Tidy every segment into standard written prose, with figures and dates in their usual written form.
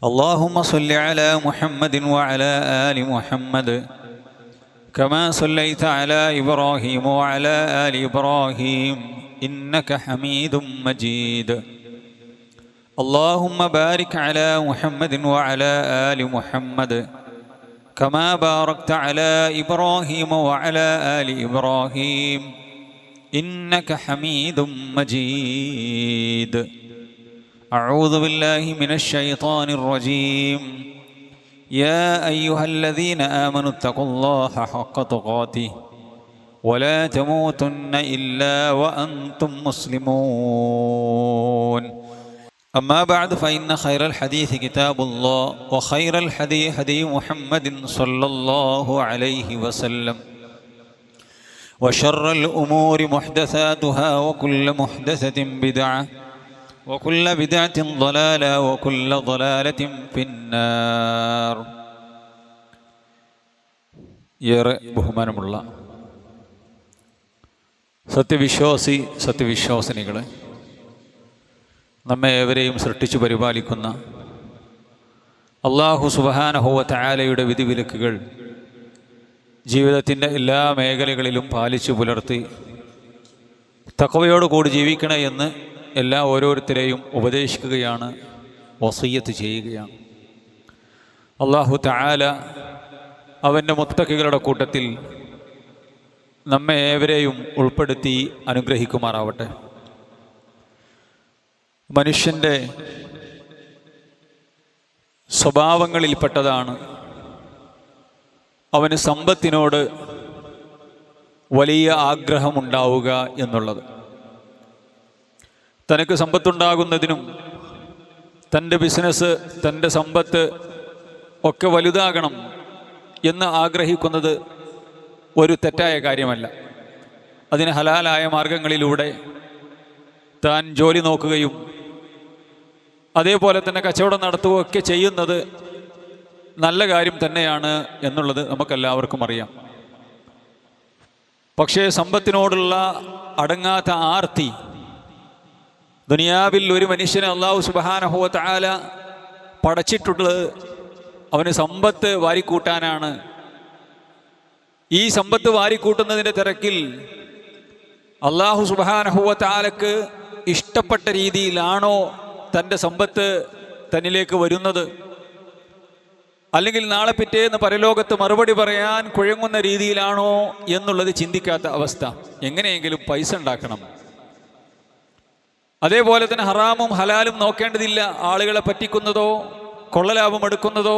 اللهم صل على محمد وعلى آل محمد كما صليت على إبراهيم وعلى آل إبراهيم إنك حميد مجيد. اللهم بارك على محمد وعلى آل محمد كما باركت على إبراهيم وعلى آل إبراهيم إنك حميد مجيد. أعوذ بالله من الشيطان الرجيم. يا أيها الذين آمنوا اتقوا الله حق تقاته ولا تموتن إلا وأنتم مسلمون. أما بعد فإن خير الحديث كتاب الله وخير الهدي هدي محمد صلى الله عليه وسلم وشر الأمور محدثاتها وكل محدثة بدعة وكل بدعة ضلالة وكل ضلالة في النار. ഏറെ ബഹുമാനമുള്ള സത്യവിശ്വാസിനികളെ, നമ്മെ ഏവരെയും സൃഷ്ടിച്ചു പരിപാലിക്കുന്ന അല്ലാഹു സുബ്ഹാനഹു വ തആലയുടെ വിധിവിലക്കുകൾ ജീവിതത്തിൻ്റെ എല്ലാ മേഖലകളിലും പാലിച്ചു പുലർത്തി തഖ്വയോടുകൂടി ജീവിക്കണേ എന്ന് എല്ലാ ഓരോരുത്തരെയും ഉപദേശിക്കുകയാണ്, വസിയ്യത്ത് ചെയ്യുകയാണ്. അല്ലാഹു തആല അവൻ്റെ മുത്തഖികളുടെ കൂട്ടത്തിൽ നമ്മെ ഏവരെയും ഉൾപ്പെടുത്തി അനുഗ്രഹിക്കുമാറാവട്ടെ. മനുഷ്യൻ്റെ സ്വഭാവങ്ങളിൽപ്പെട്ടതാണ് അവന് സമ്പത്തിനോട് വലിയ ആഗ്രഹമുണ്ടാവുക എന്നുള്ളത്. തനിക്ക് സമ്പത്തുണ്ടാകുന്നതിനും തൻ്റെ ബിസിനസ്, തൻ്റെ സമ്പത്ത് ഒക്കെ വലുതാകണം എന്ന് ആഗ്രഹിക്കുന്നത് ഒരു തെറ്റായ കാര്യമല്ല. അതിന് ഹലാലായ മാർഗങ്ങളിലൂടെ താൻ ജോലി നോക്കുകയും അതേപോലെ തന്നെ കച്ചവടം നടത്തുകയൊക്കെ ചെയ്യുന്നത് നല്ല കാര്യം തന്നെയാണ് എന്നുള്ളത് നമുക്കെല്ലാവർക്കും അറിയാം. പക്ഷേ സമ്പത്തിനോടുള്ള അടങ്ങാത്ത ആർത്തി, ദുനിയാവിൽ ഒരു മനുഷ്യനെ അല്ലാഹു സുബ്ഹാനഹു വ തആല പടച്ചിട്ടുള്ളത് അവന് സമ്പത്ത് വാരിക്കൂട്ടാനാണ്. ഈ സമ്പത്ത് വാരിക്കൂട്ടുന്നതിൻ്റെ തിരക്കിൽ അല്ലാഹു സുബ്ഹാനഹു വ തആലക്ക് ഇഷ്ടപ്പെട്ട രീതിയിലാണോ തൻ്റെ സമ്പത്ത് തന്നിലേക്ക് വരുന്നത്, അല്ലെങ്കിൽ നാളെ പിറ്റേന്ന് പരലോകത്ത് മറുപടി പറയാൻ കുഴങ്ങുന്ന രീതിയിലാണോ എന്നുള്ളത് ചിന്തിക്കാത്ത അവസ്ഥ. എങ്ങനെയെങ്കിലും പൈസ ഉണ്ടാക്കണം. അതേപോലെ തന്നെ ഹറാമും ഹലാലും നോക്കേണ്ടതില്ല. ആളുകളെ പറ്റിക്കുന്നതോ കൊള്ളലാഭം എടുക്കുന്നതോ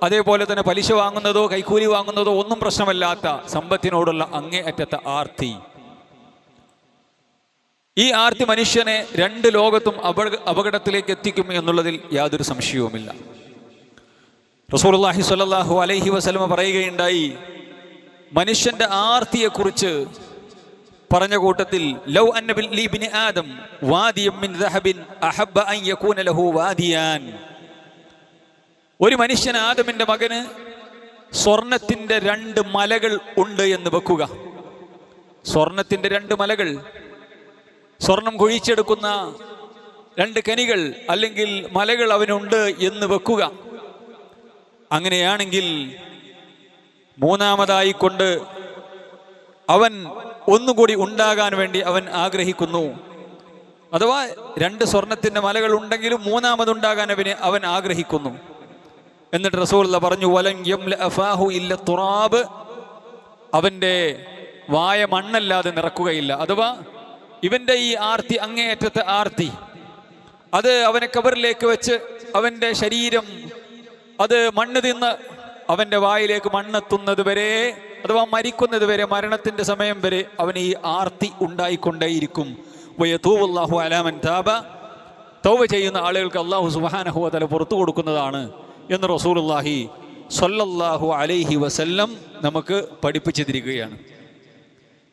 അതേപോലെ തന്നെ പലിശ വാങ്ങുന്നതോ കൈക്കൂലി വാങ്ങുന്നതോ ഒന്നും പ്രശ്നമല്ലാത്ത സമ്പത്തിനോടുള്ള അങ്ങേയറ്റത്തെ ആർത്തി. ഈ ആർത്തി മനുഷ്യനെ രണ്ട് ലോകത്തും അപകടത്തിലേക്ക് എത്തിക്കും എന്നുള്ളതിൽ യാതൊരു സംശയവുമില്ല. റസൂലുള്ളാഹി സ്വല്ലല്ലാഹു അലൈഹി വസല്ലം പറയുകയുണ്ടായി, മനുഷ്യന്റെ ആർത്തിയെക്കുറിച്ച് പറഞ്ഞ കൂട്ടത്തിൽ, ലൗ അന്ന ലിബ്നി ആദം വാദിയൻ മിൻ ദഹബിൻ അഹബ്ബ അൻ യകൂന ലഹു വാദിയാൻ. ഒരു മനുഷ്യൻ, ആദമിന്റെ മകന് സ്വർണത്തിന്റെ 2 മലകൾ ഉണ്ട് എന്ന് വെക്കുക. സ്വർണത്തിന്റെ 2 മലകൾ, സ്വർണം കുഴിച്ചെടുക്കുന്ന 2 കനികൾ അല്ലെങ്കിൽ മലകൾ അവനുണ്ട് എന്ന് വെക്കുക. അങ്ങനെയാണെങ്കിൽ മൂന്നാമതായി കൊണ്ട് അവൻ ഒന്നുകൂടി ഉണ്ടാകാൻ വേണ്ടി അവൻ ആഗ്രഹിക്കുന്നു. അഥവാ 2 സ്വർണത്തിന്റെ മലകൾ ഉണ്ടെങ്കിലും മൂന്നാമതുണ്ടാകാൻ അവൻ ആഗ്രഹിക്കുന്നു. എന്നിട്ട് റസൂലുള്ളാഹി പറഞ്ഞു, വലൻ യംല അഫാഹു ഇല്ല തുറാബ്. അവൻ്റെ വായ മണ്ണല്ലാതെ നിറക്കുകയില്ല. അഥവാ ഇവൻ്റെ ഈ ആർത്തി, അങ്ങേയറ്റത്തെ ആർത്തി, അത് അവനെ കബറിലേക്ക് വെച്ച് അവൻ്റെ ശരീരം അത് മണ്ണ് തിന്ന് അവൻ്റെ വായിലേക്ക് മണ്ണെത്തുന്നത് വരെ, അഥവാ മരിക്കുന്നത് വരെ, മരണത്തിൻ്റെ സമയം വരെ അവന് ഈ ആർത്തി ഉണ്ടായിക്കൊണ്ടേയിരിക്കും. വയതൂബുല്ലാഹു അലാ മൻ താബ. തൗബ ചെയ്യുന്ന ആളുകൾക്ക് അല്ലാഹു സുബ്ഹാനഹു വ തആല പുറത്തു കൊടുക്കുന്നതാണ് എന്ന് റസൂലുള്ളാഹി സ്വല്ലല്ലാഹു അലൈഹി വസല്ലം നമുക്ക് പഠിപ്പിച്ചു തരികയാണ്.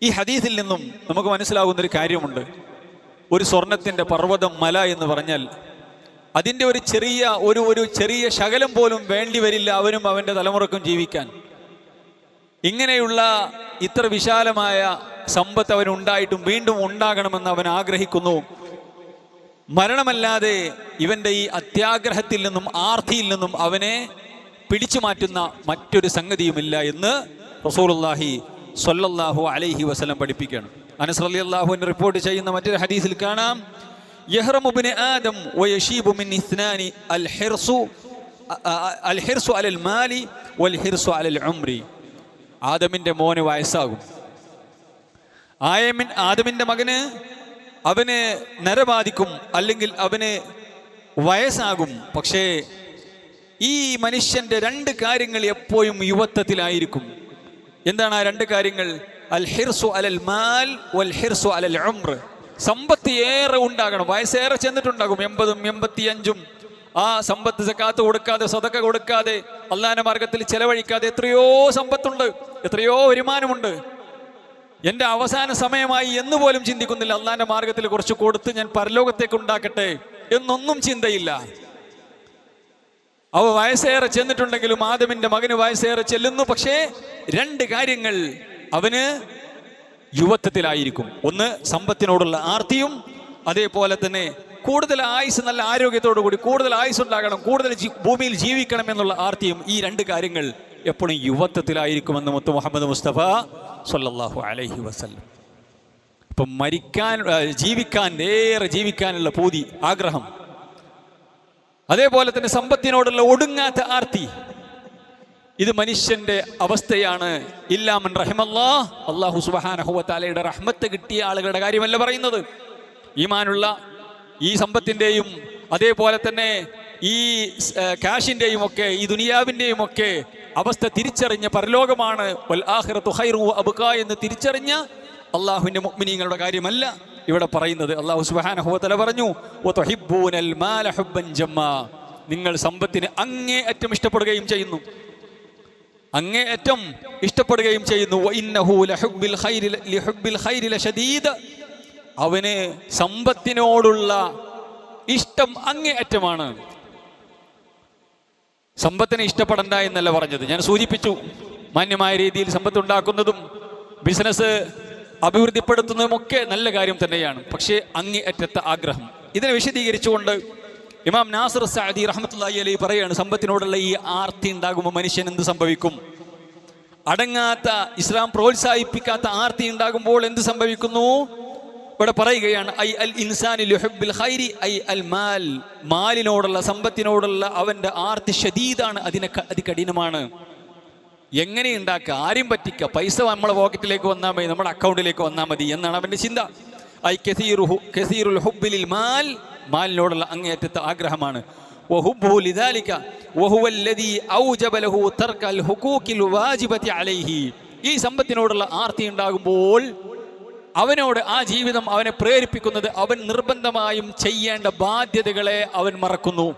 ഈ ഹദീസിൽ നിന്നും നമുക്ക് മനസ്സിലാകുന്നൊരു കാര്യമുണ്ട്. ഒരു സ്വർണത്തിൻ്റെ പർവ്വതം, മല എന്ന് പറഞ്ഞാൽ അതിൻ്റെ ഒരു ചെറിയ ശകലം പോലും വേണ്ടി വരില്ല അവനും അവൻ്റെ തലമുറക്കും ജീവിക്കാൻ. ഇങ്ങനെയുള്ള ഇത്ര വിശാലമായ സമ്പത്ത് അവനുണ്ടായിട്ടും വീണ്ടും ഉണ്ടാകണമെന്ന് അവൻ ആഗ്രഹിക്കുന്നു. മരണമല്ലാതെ ഇവന്റെ ഈ അത്യാഗ്രഹത്തിൽ നിന്നും ആർത്തിയിൽ നിന്നും അവനെ പിടിച്ചു മാറ്റുന്ന മറ്റൊരു സംഗതിയുമില്ല എന്ന് റസൂലുള്ളാഹി സ്വല്ലല്ലാഹു അലൈഹി വസല്ലം പഠിപ്പിക്കുകയാണ്. അനസ് റളിയല്ലാഹു അൻഹു റിപ്പോർട്ട് ചെയ്യുന്ന മറ്റൊരു ഹദീസിൽ കാണാം, യഹ്റമു ഇബ്നു ആദം വയശീബു മിൻ ഇസ്നാനി അൽ ഹിർസു അലൽ മാലി വൽ ഹിർസു അലൽ ഉംരി. ആദമിന്റെ മോന് വയസ്സാകും, ആദമിന്റെ മകന് അവന് നരബാധിക്കും, അല്ലെങ്കിൽ അവന് വയസ്സാകും. പക്ഷേ ഈ മനുഷ്യന്റെ രണ്ട് കാര്യങ്ങൾ എപ്പോഴും യുവത്വത്തിലായിരിക്കും. എന്താണ് ആ രണ്ട് കാര്യങ്ങൾ? അൽ ഹിർസു അലൽ മാൽ വൽ ഹിർസു അലൽ ഉംർ. സമ്പത്ത് ഏറെ ഉണ്ടാകണം, വയസ്സേറെ ചെന്നിട്ടുണ്ടാകും, 80ഉം 85ഉം. ആ സമ്പത്ത് സക്കാത്ത് കൊടുക്കാതെ, സദക്ക കൊടുക്കാതെ, അള്ളാന്റെ മാർഗത്തിൽ ചെലവഴിക്കാതെ എത്രയോ സമ്പത്തുണ്ട്, എത്രയോ വരുമാനമുണ്ട്. എൻ്റെ അവസാന സമയമായി എന്ന് പോലും ചിന്തിക്കുന്നില്ല. അള്ളാന്റെ മാർഗത്തിൽ കുറച്ച് കൊടുത്ത് ഞാൻ പരലോകത്തേക്ക് ഉണ്ടാക്കട്ടെ എന്നൊന്നും ചിന്തയില്ല. അവ വയസ്സേറെ ചെന്നിട്ടുണ്ടെങ്കിലും ആദമിന്റെ മകന് വയസ്സേറെ ചെല്ലുന്നു. പക്ഷേ രണ്ട് കാര്യങ്ങൾ അവന് യുവത്വത്തിലായിരിക്കും. ഒന്ന് സമ്പത്തിനോടുള്ള ആർത്തിയും, അതേപോലെ തന്നെ കൂടുതൽ ആയുസ്, നല്ല ആരോഗ്യത്തോടു കൂടി കൂടുതൽ ആയുസ് ഉണ്ടാകണം, കൂടുതൽ ഭൂമിയിൽ ജീവിക്കണം എന്നുള്ള ആർത്തിയും. ഈ രണ്ട് കാര്യങ്ങൾ എപ്പോഴും യുവത്വത്തിലായിരിക്കുമെന്ന് മുത്ത് മുഹമ്മദ് മുസ്തഫ സ്വല്ലല്ലാഹു അലൈഹി വസല്ലം. ഇപ്പം ജീവിക്കാനുള്ള പൂതി, ആഗ്രഹം, അതേപോലെ തന്നെ സമ്പത്തിനോടുള്ള ഒടുങ്ങാത്ത ആർത്തി, ഇത് മനുഷ്യന്റെ അവസ്ഥയാണ്. ഇല്ലാ മൻ റഹിമല്ലാഹ്, അല്ലാഹു സുബ്ഹാനഹു വ തആലയുടെ റഹ്മത്ത് കിട്ടിയ ആളുകളുടെ കാര്യമല്ല പറയുന്നത്. ഈമാനുള്ള ഈ സമ്പത്തിൻ്റെയും അതേപോലെ തന്നെ ഈ കാഷിൻ്റെയും ഒക്കെ, ഈ ദുനിയാവിൻ്റെയും ഒക്കെ അവസ്ഥ തിരിച്ചറിഞ്ഞ പരലോകമാണ് വൽ ആഖിറതു ഖൈറു വ അബ്ഖാ എന്ന് തിരിച്ചറിഞ്ഞ അള്ളാഹുവിൻ്റെ മുഅ്മിനീങ്ങളുടെ കാര്യമല്ല ഇവിടെ പറയുന്നത്. അല്ലാഹു സുബ്ഹാനഹു വ തആല പറഞ്ഞു, വതുഹിബ്ബൂനൽ മാല ഹുബ്ബൻ ജമ്മാ. നിങ്ങൾ സമ്പത്തിന് അങ്ങേയറ്റം ഇഷ്ടപ്പെടുകയും ചെയ്യുന്നു, അങ്ങേയറ്റം ഇഷ്ടപ്പെടുകയും ചെയ്യുന്നു. വഇന്നഹു ലിഹുബ്ബിൽ ഖൈരി ലശദീദ്. അവന് സമ്പത്തിനോടുള്ള ഇഷ്ടം അങ്ങേയറ്റമാണ്. സമ്പത്തിനെ ഇഷ്ടപ്പെടണ്ട എന്നല്ല പറഞ്ഞത്, ഞാൻ സൂചിപ്പിച്ചു. മാന്യമായ രീതിയിൽ സമ്പത്ത് ഉണ്ടാക്കുന്നതും ബിസിനസ് അഭിവൃദ്ധിപ്പെടുത്തുന്നതുമൊക്കെ നല്ല കാര്യം തന്നെയാണ്. പക്ഷേ അങ്ങേയറ്റത്തെ ആഗ്രഹം, ഇതിനെ വിശദീകരിച്ചുകൊണ്ട് ഇമാം നാസിർ സഅദി റഹ്മത്തുള്ളാഹി അലൈഹി പറയാണ്, സമ്പത്തിനോടുള്ള ഈ ആർത്തി ഉണ്ടാകുമ്പോൾ മനുഷ്യൻ എന്ത് സംഭവിക്കും? അടങ്ങാത്ത, ഇസ്ലാം പ്രോത്സാഹിപ്പിക്കാത്ത ആർത്തി ഉണ്ടാകുമ്പോൾ എന്ത് സംഭവിക്കുന്നു? ഇവിടെ പറയുകയാണ്, ഐ അൽ ഇൻസാനി ലിഹുബ്ബിൽ ഖൈരി ഐ അൽ മാൽ. മാലിനോടുള്ള, സമ്പത്തിനോടുള്ള അവന്റെ ആർത്തി ഷദീദാണ്, അതികഠിനമാണ്. എങ്ങനെ ഉണ്ടാക്കുക, ആരെയും പറ്റിക്കുക, പൈസ നമ്മളെ പോക്കറ്റിലേക്ക് വന്നാൽ മതി, നമ്മുടെ അക്കൗണ്ടിലേക്ക് വന്നാൽ മതി എന്നാണ് അവന്റെ ചിന്ത. ഐ കസീറുൽ ഹുബ്ബിൽ മാൽ, മാലിനോടുള്ള അങ്ങേയറ്റത്തെ ആഗ്രഹമാണ്. വഹുബ്ബുഹു ലിദാലിക വഹുവല്ലദീ ഔജബ ലഹു തർക്കൽ ഹുഖൂഖിൽ വാജിബതി അലൈഹി. ഈ സമ്പത്തിനോടുള്ള ആർത്തി ഉണ്ടാകുമ്പോൾ അവനോട് ആ ജീവിതം അവനെ പ്രേരിപ്പിക്കുന്നത് അവൻ നിർബന്ധമായും ചെയ്യേണ്ട ബാധ്യതകളെ അവൻ മറക്കുന്നു.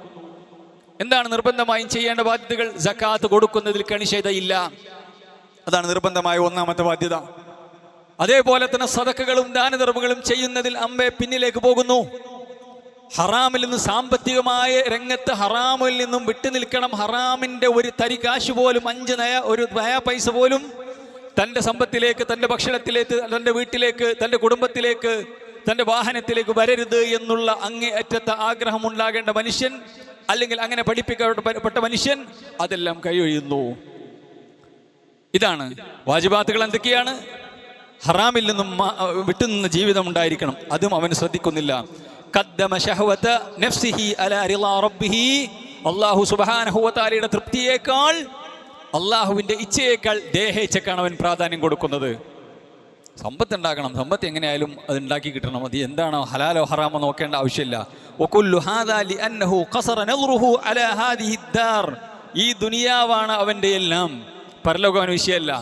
എന്താണ് നിർബന്ധമായും ചെയ്യേണ്ട ബാധ്യതകൾ? സക്കാത്ത് കൊടുക്കുന്നതിൽ കണിശതയില്ല, അതാണ് നിർബന്ധമായ ഒന്നാമത്തെ ബാധ്യത. അതേപോലെ തന്നെ സദക്കകളും ദാനധർമ്മങ്ങളും ചെയ്യുന്നതിൽ അമ്പെ പിന്നിലേക്ക് പോകുന്നു. ഹറാമിൽ നിന്ന്, സാമ്പത്തികമായ രംഗത്ത് ഹറാമിൽ നിന്നും വിട്ടു നിൽക്കണം. ഹറാമിന്റെ ഒരു തരി കാശ് പോലും, 5 നയ പൈസ പോലും തൻ്റെ സമ്പത്തിലേക്ക്, തൻ്റെ ഭക്ഷണത്തിലേക്ക്, തൻ്റെ വീട്ടിലേക്ക്, തൻ്റെ കുടുംബത്തിലേക്ക്, തൻ്റെ വാഹനത്തിലേക്ക് വരരുത് എന്നുള്ള അങ്ങേയറ്റത്തെ ആഗ്രഹം ഉണ്ടാകേണ്ട മനുഷ്യൻ, അല്ലെങ്കിൽ അങ്ങനെ പഠിപ്പിക്കപ്പെട്ട മനുഷ്യൻ അതെല്ലാം കൈയൊഴിയുന്നു. ഇതാണ് വാജിബാത്തുകൾ. എന്തൊക്കെയാണ്? ഹറാമിൽ നിന്നും വിട്ടുനിന്ന ജീവിതം ഉണ്ടായിരിക്കണം, അതും അവൻ ശ്രദ്ധിക്കുന്നില്ല. ഖദ്ദമ ശഹവത നഫ്സിഹി അലാ റിളാ റബ്ബിഹി. അല്ലാഹു സുബ്ഹാനഹു വ തആലയുടെ തൃപ്തിയേക്കാൾ, അള്ളാഹുവിൻ്റെ ഇച്ഛയേക്കാൾ ദേഹേച്ഛക്കാണ് അവൻ പ്രാധാന്യം കൊടുക്കുന്നത്. സമ്പത്ത് ഉണ്ടാക്കണം, സമ്പത്ത് എങ്ങനെയായാലും അത് ഉണ്ടാക്കി കിട്ടണം. അത് എന്താണോ ഹലാലോ ഹറാമോ നോക്കേണ്ട ആവശ്യമില്ല. വകുല്ലു ഹാദാ ലിഅന്നഹു ഖസറ നദ്റുഹു അലാ ഹാദിഹി ദാർ. ഈ ദുനിയാവാണ് അവൻ്റെ എല്ലാം, പരലോകം വിഷയമല്ല.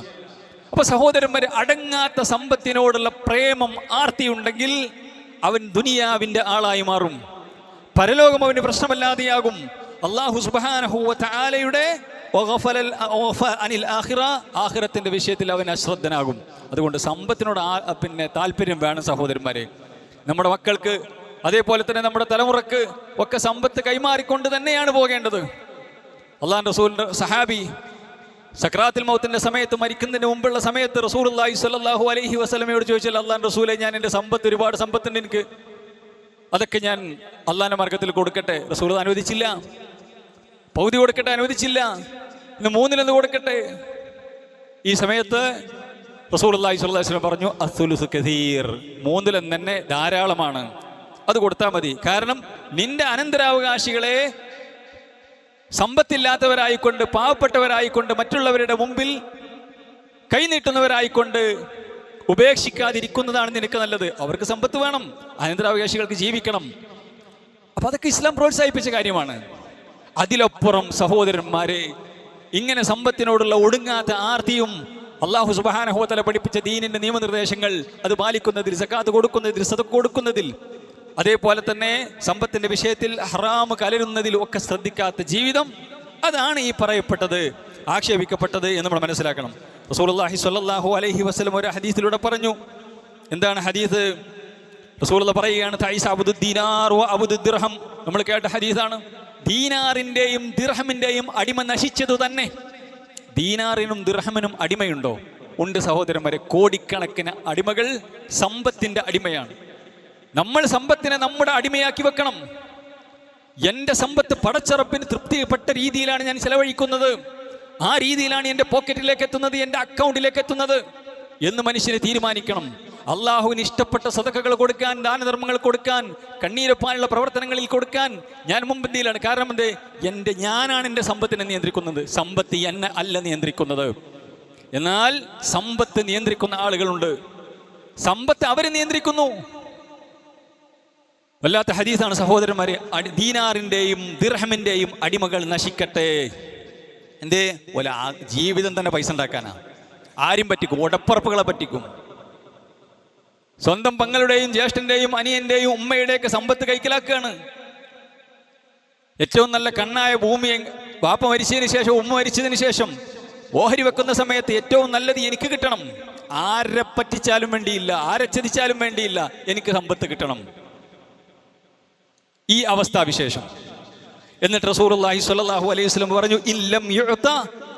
അപ്പൊ സഹോദരന്മാരെ, അടങ്ങാത്ത സമ്പത്തിനോടുള്ള പ്രേമം, ആർത്തി ഉണ്ടെങ്കിൽ അവൻ ദുനിയാവിൻ്റെ ആളായി മാറും, പരലോകം അവന് പ്രശ്നമല്ലാതെയാകും. അല്ലാഹു സുബ്ഹാനഹു വ തആലയുടെ ആഖിറത്തിന്റെ വിഷയത്തിൽ അവൻ അശ്രദ്ധനാകും. അതുകൊണ്ട് സമ്പത്തിനോട് താല്പര്യം വേണം സഹോദരന്മാരെ. നമ്മുടെ മക്കൾക്ക്, അതേപോലെ തന്നെ നമ്മുടെ തലമുറക്ക് ഒക്കെ സമ്പത്ത് കൈമാറിക്കൊണ്ട് തന്നെയാണ് പോകേണ്ടത്. അല്ലാഹുവിന്റെ റസൂലിന്റെ സഹാബി സക്രാത്തുൽ മൗത്തിന്റെ സമയത്ത്, മരിക്കുന്നതിന് മുമ്പുള്ള സമയത്ത് റസൂലുള്ളാഹി സ്വല്ലല്ലാഹു അലൈഹി വസല്ലമയോട് ചോദിച്ചാൽ, അല്ലാഹുവിന്റെ റസൂലേ, ഞാൻ എൻ്റെ സമ്പത്ത്, ഒരുപാട് സമ്പത്തുണ്ട് എനിക്ക്, അതൊക്കെ ഞാൻ അള്ളാന്റെ മാർഗത്തിൽ കൊടുക്കട്ടെ. റസൂൽ അനുവദിച്ചില്ല. പൗതി കൊടുക്കട്ടെ, അനുവദിച്ചില്ല. ഇന്ന് 1/3 കൊടുക്കട്ടെ. ഈ സമയത്ത് റസൂലുള്ളാഹി സ്വല്ലല്ലാഹു അലൈഹി വസല്ലം പറഞ്ഞു, അസ്സുലുസു കസീർ, 1/3 തന്നെ ധാരാളമാണ്, അത് കൊടുത്താൽ മതി. കാരണം നിന്റെ അനന്തരാവകാശികളെ സമ്പത്തില്ലാത്തവരായിക്കൊണ്ട്, പാവപ്പെട്ടവരായിക്കൊണ്ട്, മറ്റുള്ളവരുടെ മുമ്പിൽ കൈനീട്ടുന്നവരായിക്കൊണ്ട് ഉപേക്ഷിക്കാതിരിക്കുന്നതാണ് നിനക്ക് നല്ലത്. അവർക്ക് സമ്പത്ത് വേണം, അനന്തരാവകാശികൾക്ക് ജീവിക്കണം. അപ്പൊ അതൊക്കെ ഇസ്ലാം പ്രോത്സാഹിപ്പിച്ച കാര്യമാണ്. അതിലപ്പുറം സഹോദരന്മാരെ, ഇങ്ങനെ സമ്പത്തിനോടുള്ള ഒടുങ്ങാത്ത ആർത്തിയും അല്ലാഹു സുബ്ഹാനഹു വ തആല പഠിപ്പിച്ച ദീനിന്റെ നിയമനിർദ്ദേശങ്ങൾ അത് പാലിക്കുന്നതിൽ, സകാത്ത് കൊടുക്കുന്നതിൽ, സദഖ കൊടുക്കുന്നതിൽ, അതേപോലെ തന്നെ സമ്പത്തിന്റെ വിഷയത്തിൽ ഹറാം കലരുന്നതിൽ ഒക്കെ ശ്രദ്ധിക്കാത്ത ജീവിതം, അതാണ് ഈ പറയപ്പെട്ടത്, ആക്ഷേപിക്കപ്പെട്ടത് എന്ന് നമ്മൾ മനസ്സിലാക്കണം. റസൂലുള്ളാഹി സ്വല്ലല്ലാഹു അലൈഹി വസല്ലം ഒരു ഹദീസിലൂടെ പറഞ്ഞു. എന്താണ് ഹദീസ്? റസൂലുള്ള പറയുകയാണ്, തൈസ അബ്ദുദ് ദീനാർ വ അബ്ദുദ് ദിർഹം. നമ്മൾ കേട്ട ഹദീസാണ്. ദീനാറിന്റെയും ദിർഹമിന്റെയും അടിമ നശിച്ചതു തന്നെ. ദീനാറിനും ദിർഹമിനും അടിമയുണ്ടോ? ഉണ്ട് സഹോദരന്മാരെ. കോടിക്കണക്കിന് അടിമകൾ സമ്പത്തിന്റെ അടിമയാണ്. നമ്മൾ സമ്പത്തിനെ നമ്മുടെ അടിമയാക്കി വെക്കണം. എൻ്റെ സമ്പത്ത് പടച്ചറപ്പിന് തൃപ്തിപ്പെട്ട രീതിയിലാണ് ഞാൻ ചെലവഴിക്കുന്നത്, ആ രീതിയിലാണ് എൻ്റെ പോക്കറ്റിലേക്ക് എത്തുന്നത്, എൻ്റെ അക്കൗണ്ടിലേക്ക് എത്തുന്നത് എന്ന് മനുഷ്യനെ തീരുമാനിക്കണം. അള്ളാഹുവിന് ഇഷ്ടപ്പെട്ട സദഖകൾ കൊടുക്കാൻ, ദാനധർമ്മങ്ങൾ കൊടുക്കാൻ, കണ്ണീരൊപ്പാനുള്ള പ്രവർത്തനങ്ങളിൽ കൊടുക്കാൻ ഞാൻ മുൻപന്തിയിലാണ്. കാരണം എന്ത്? ഞാനാണ് എൻ്റെ സമ്പത്തിനെ നിയന്ത്രിക്കുന്നത്, സമ്പത്ത് എന്നെ അല്ല നിയന്ത്രിക്കുന്നത്. എന്നാൽ സമ്പത്ത് നിയന്ത്രിക്കുന്ന ആളുകളുണ്ട്, സമ്പത്ത് അവരെ നിയന്ത്രിക്കുന്നു. വല്ലാത്ത ഹദീസാണ് സഹോദരന്മാരെ. ദീനാറിന്റെയും ദിർഹമിന്റെയും അടിമകൾ നശിക്കട്ടെ. എന്തേ? ജീവിതം തന്നെ പൈസ ഉണ്ടാക്കാനാ. ആരും പറ്റിക്കും, ഉടപ്പുറപ്പുകളെ പറ്റിക്കും. സ്വന്തം പങ്ങളുടെയും ജ്യേഷ്ഠന്റെയും അനിയന്റെയും ഉമ്മയുടെയൊക്കെ സമ്പത്ത് കൈക്കലാക്കുകയാണ്. ഏറ്റവും നല്ല കണ്ണായ ഭൂമി വാപ്പ മരിച്ചതിന് ശേഷം, ഉമ്മ മരിച്ചതിന് ശേഷം ഓഹരി വെക്കുന്ന സമയത്ത് ഏറ്റവും നല്ലത് എനിക്ക് കിട്ടണം. ആരെ പറ്റിച്ചാലും വേണ്ടിയില്ല, ആരെ ചതിച്ചാലും വേണ്ടിയില്ല, എനിക്ക് സമ്പത്ത് കിട്ടണം. ഈ അവസ്ഥാവിശേഷം. എന്നിട്ട് റസൂലുള്ളാഹി സ്വല്ലല്ലാഹു അലൈഹി വസല്ലം പറഞ്ഞു, ഇല്ലം യുഅത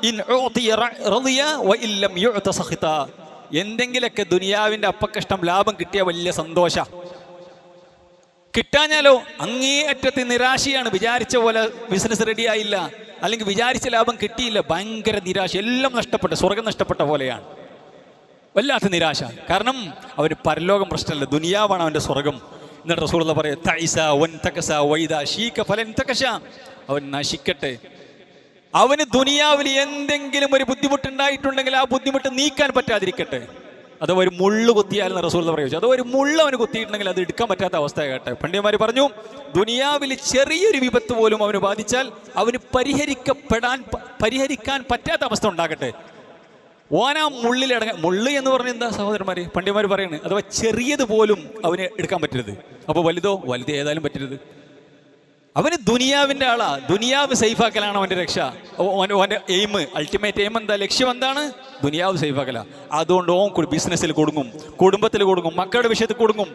ഇൻ ഉഅതിയ റളിയ വ ഇല്ലം യുഅത സഖിത. എന്തെങ്കിലൊക്കെ ദുനിയാവിന്റെ അപ്പക്കഷ്ടം ലാഭം കിട്ടിയ വലിയ സന്തോഷ, കിട്ടാഞ്ഞാലോ അങ്ങേയറ്റത്തെ നിരാശയാണ്. വിചാരിച്ച പോലെ ബിസിനസ് റെഡിയായില്ല, അല്ലെങ്കിൽ വിചാരിച്ച ലാഭം കിട്ടിയില്ല, ഭയങ്കര നിരാശ, എല്ലാം നഷ്ടപ്പെട്ട, സ്വർഗം നഷ്ടപ്പെട്ട പോലെയാണ്. വല്ലാത്ത നിരാശ. കാരണം അവന് പരലോകം പ്രശ്നമല്ല, ദുനിയാവാണ് അവന്റെ സ്വർഗം. എന്നിട്ട് റസൂലുള്ളാഹി പറയും, തൈസ വൻ തകസ വൈദാ ശീക ഫലൻ തകശ. അവൻ നശിക്കട്ടെ. അവന് ദുനിയാവിൽ എന്തെങ്കിലും ഒരു ബുദ്ധിമുട്ടുണ്ടായിട്ടുണ്ടെങ്കിൽ ആ ബുദ്ധിമുട്ട് നീക്കാൻ പറ്റാതിരിക്കട്ടെ. അഥവാ ഒരു മുള്ളു കുത്തിയാലെന്ന് റസൂലുള്ളാഹി പറയുക, അഥവാ ഒരു മുള്ള അവന് കുത്തിയിട്ടുണ്ടെങ്കിൽ അത് എടുക്കാൻ പറ്റാത്ത അവസ്ഥയാകട്ടെ. പണ്ഡിതന്മാർ പറഞ്ഞു, ദുനിയാവിൽ ചെറിയൊരു വിപത്ത് പോലും അവന് ബാധിച്ചാൽ അവന് പരിഹരിക്കാൻ പറ്റാത്ത അവസ്ഥ ഉണ്ടാകട്ടെ. ഓനാ മുള്ള് എന്ന് പറഞ്ഞ എന്താ സഹോദരന്മാര്? പണ്ഡിതന്മാർ പറയുന്നത് അഥവാ ചെറിയത് പോലും അവന് എടുക്കാൻ പറ്റരുത്. അപ്പോൾ വലുത് ഏതായാലും പറ്റരുത്. അവന് ദുനിയാവിന്റെ ആളാ, ദുനിയാവ് സേഫാക്കലാണ് അവന്റെ രക്ഷ. അവന്റെ എയിം, അൾട്ടിമേറ്റ് എയിം എന്താ? ലക്ഷ്യം എന്താണ്? ദുനിയാവ് സേഫാക്കല. അതുകൊണ്ട് ഓൻ ബിസിനസ്സിൽ കൊടുങ്ങും, കുടുംബത്തിൽ കൊടുങ്ങും, മക്കളുടെ വിഷയത്തിൽ കൊടുങ്ങും,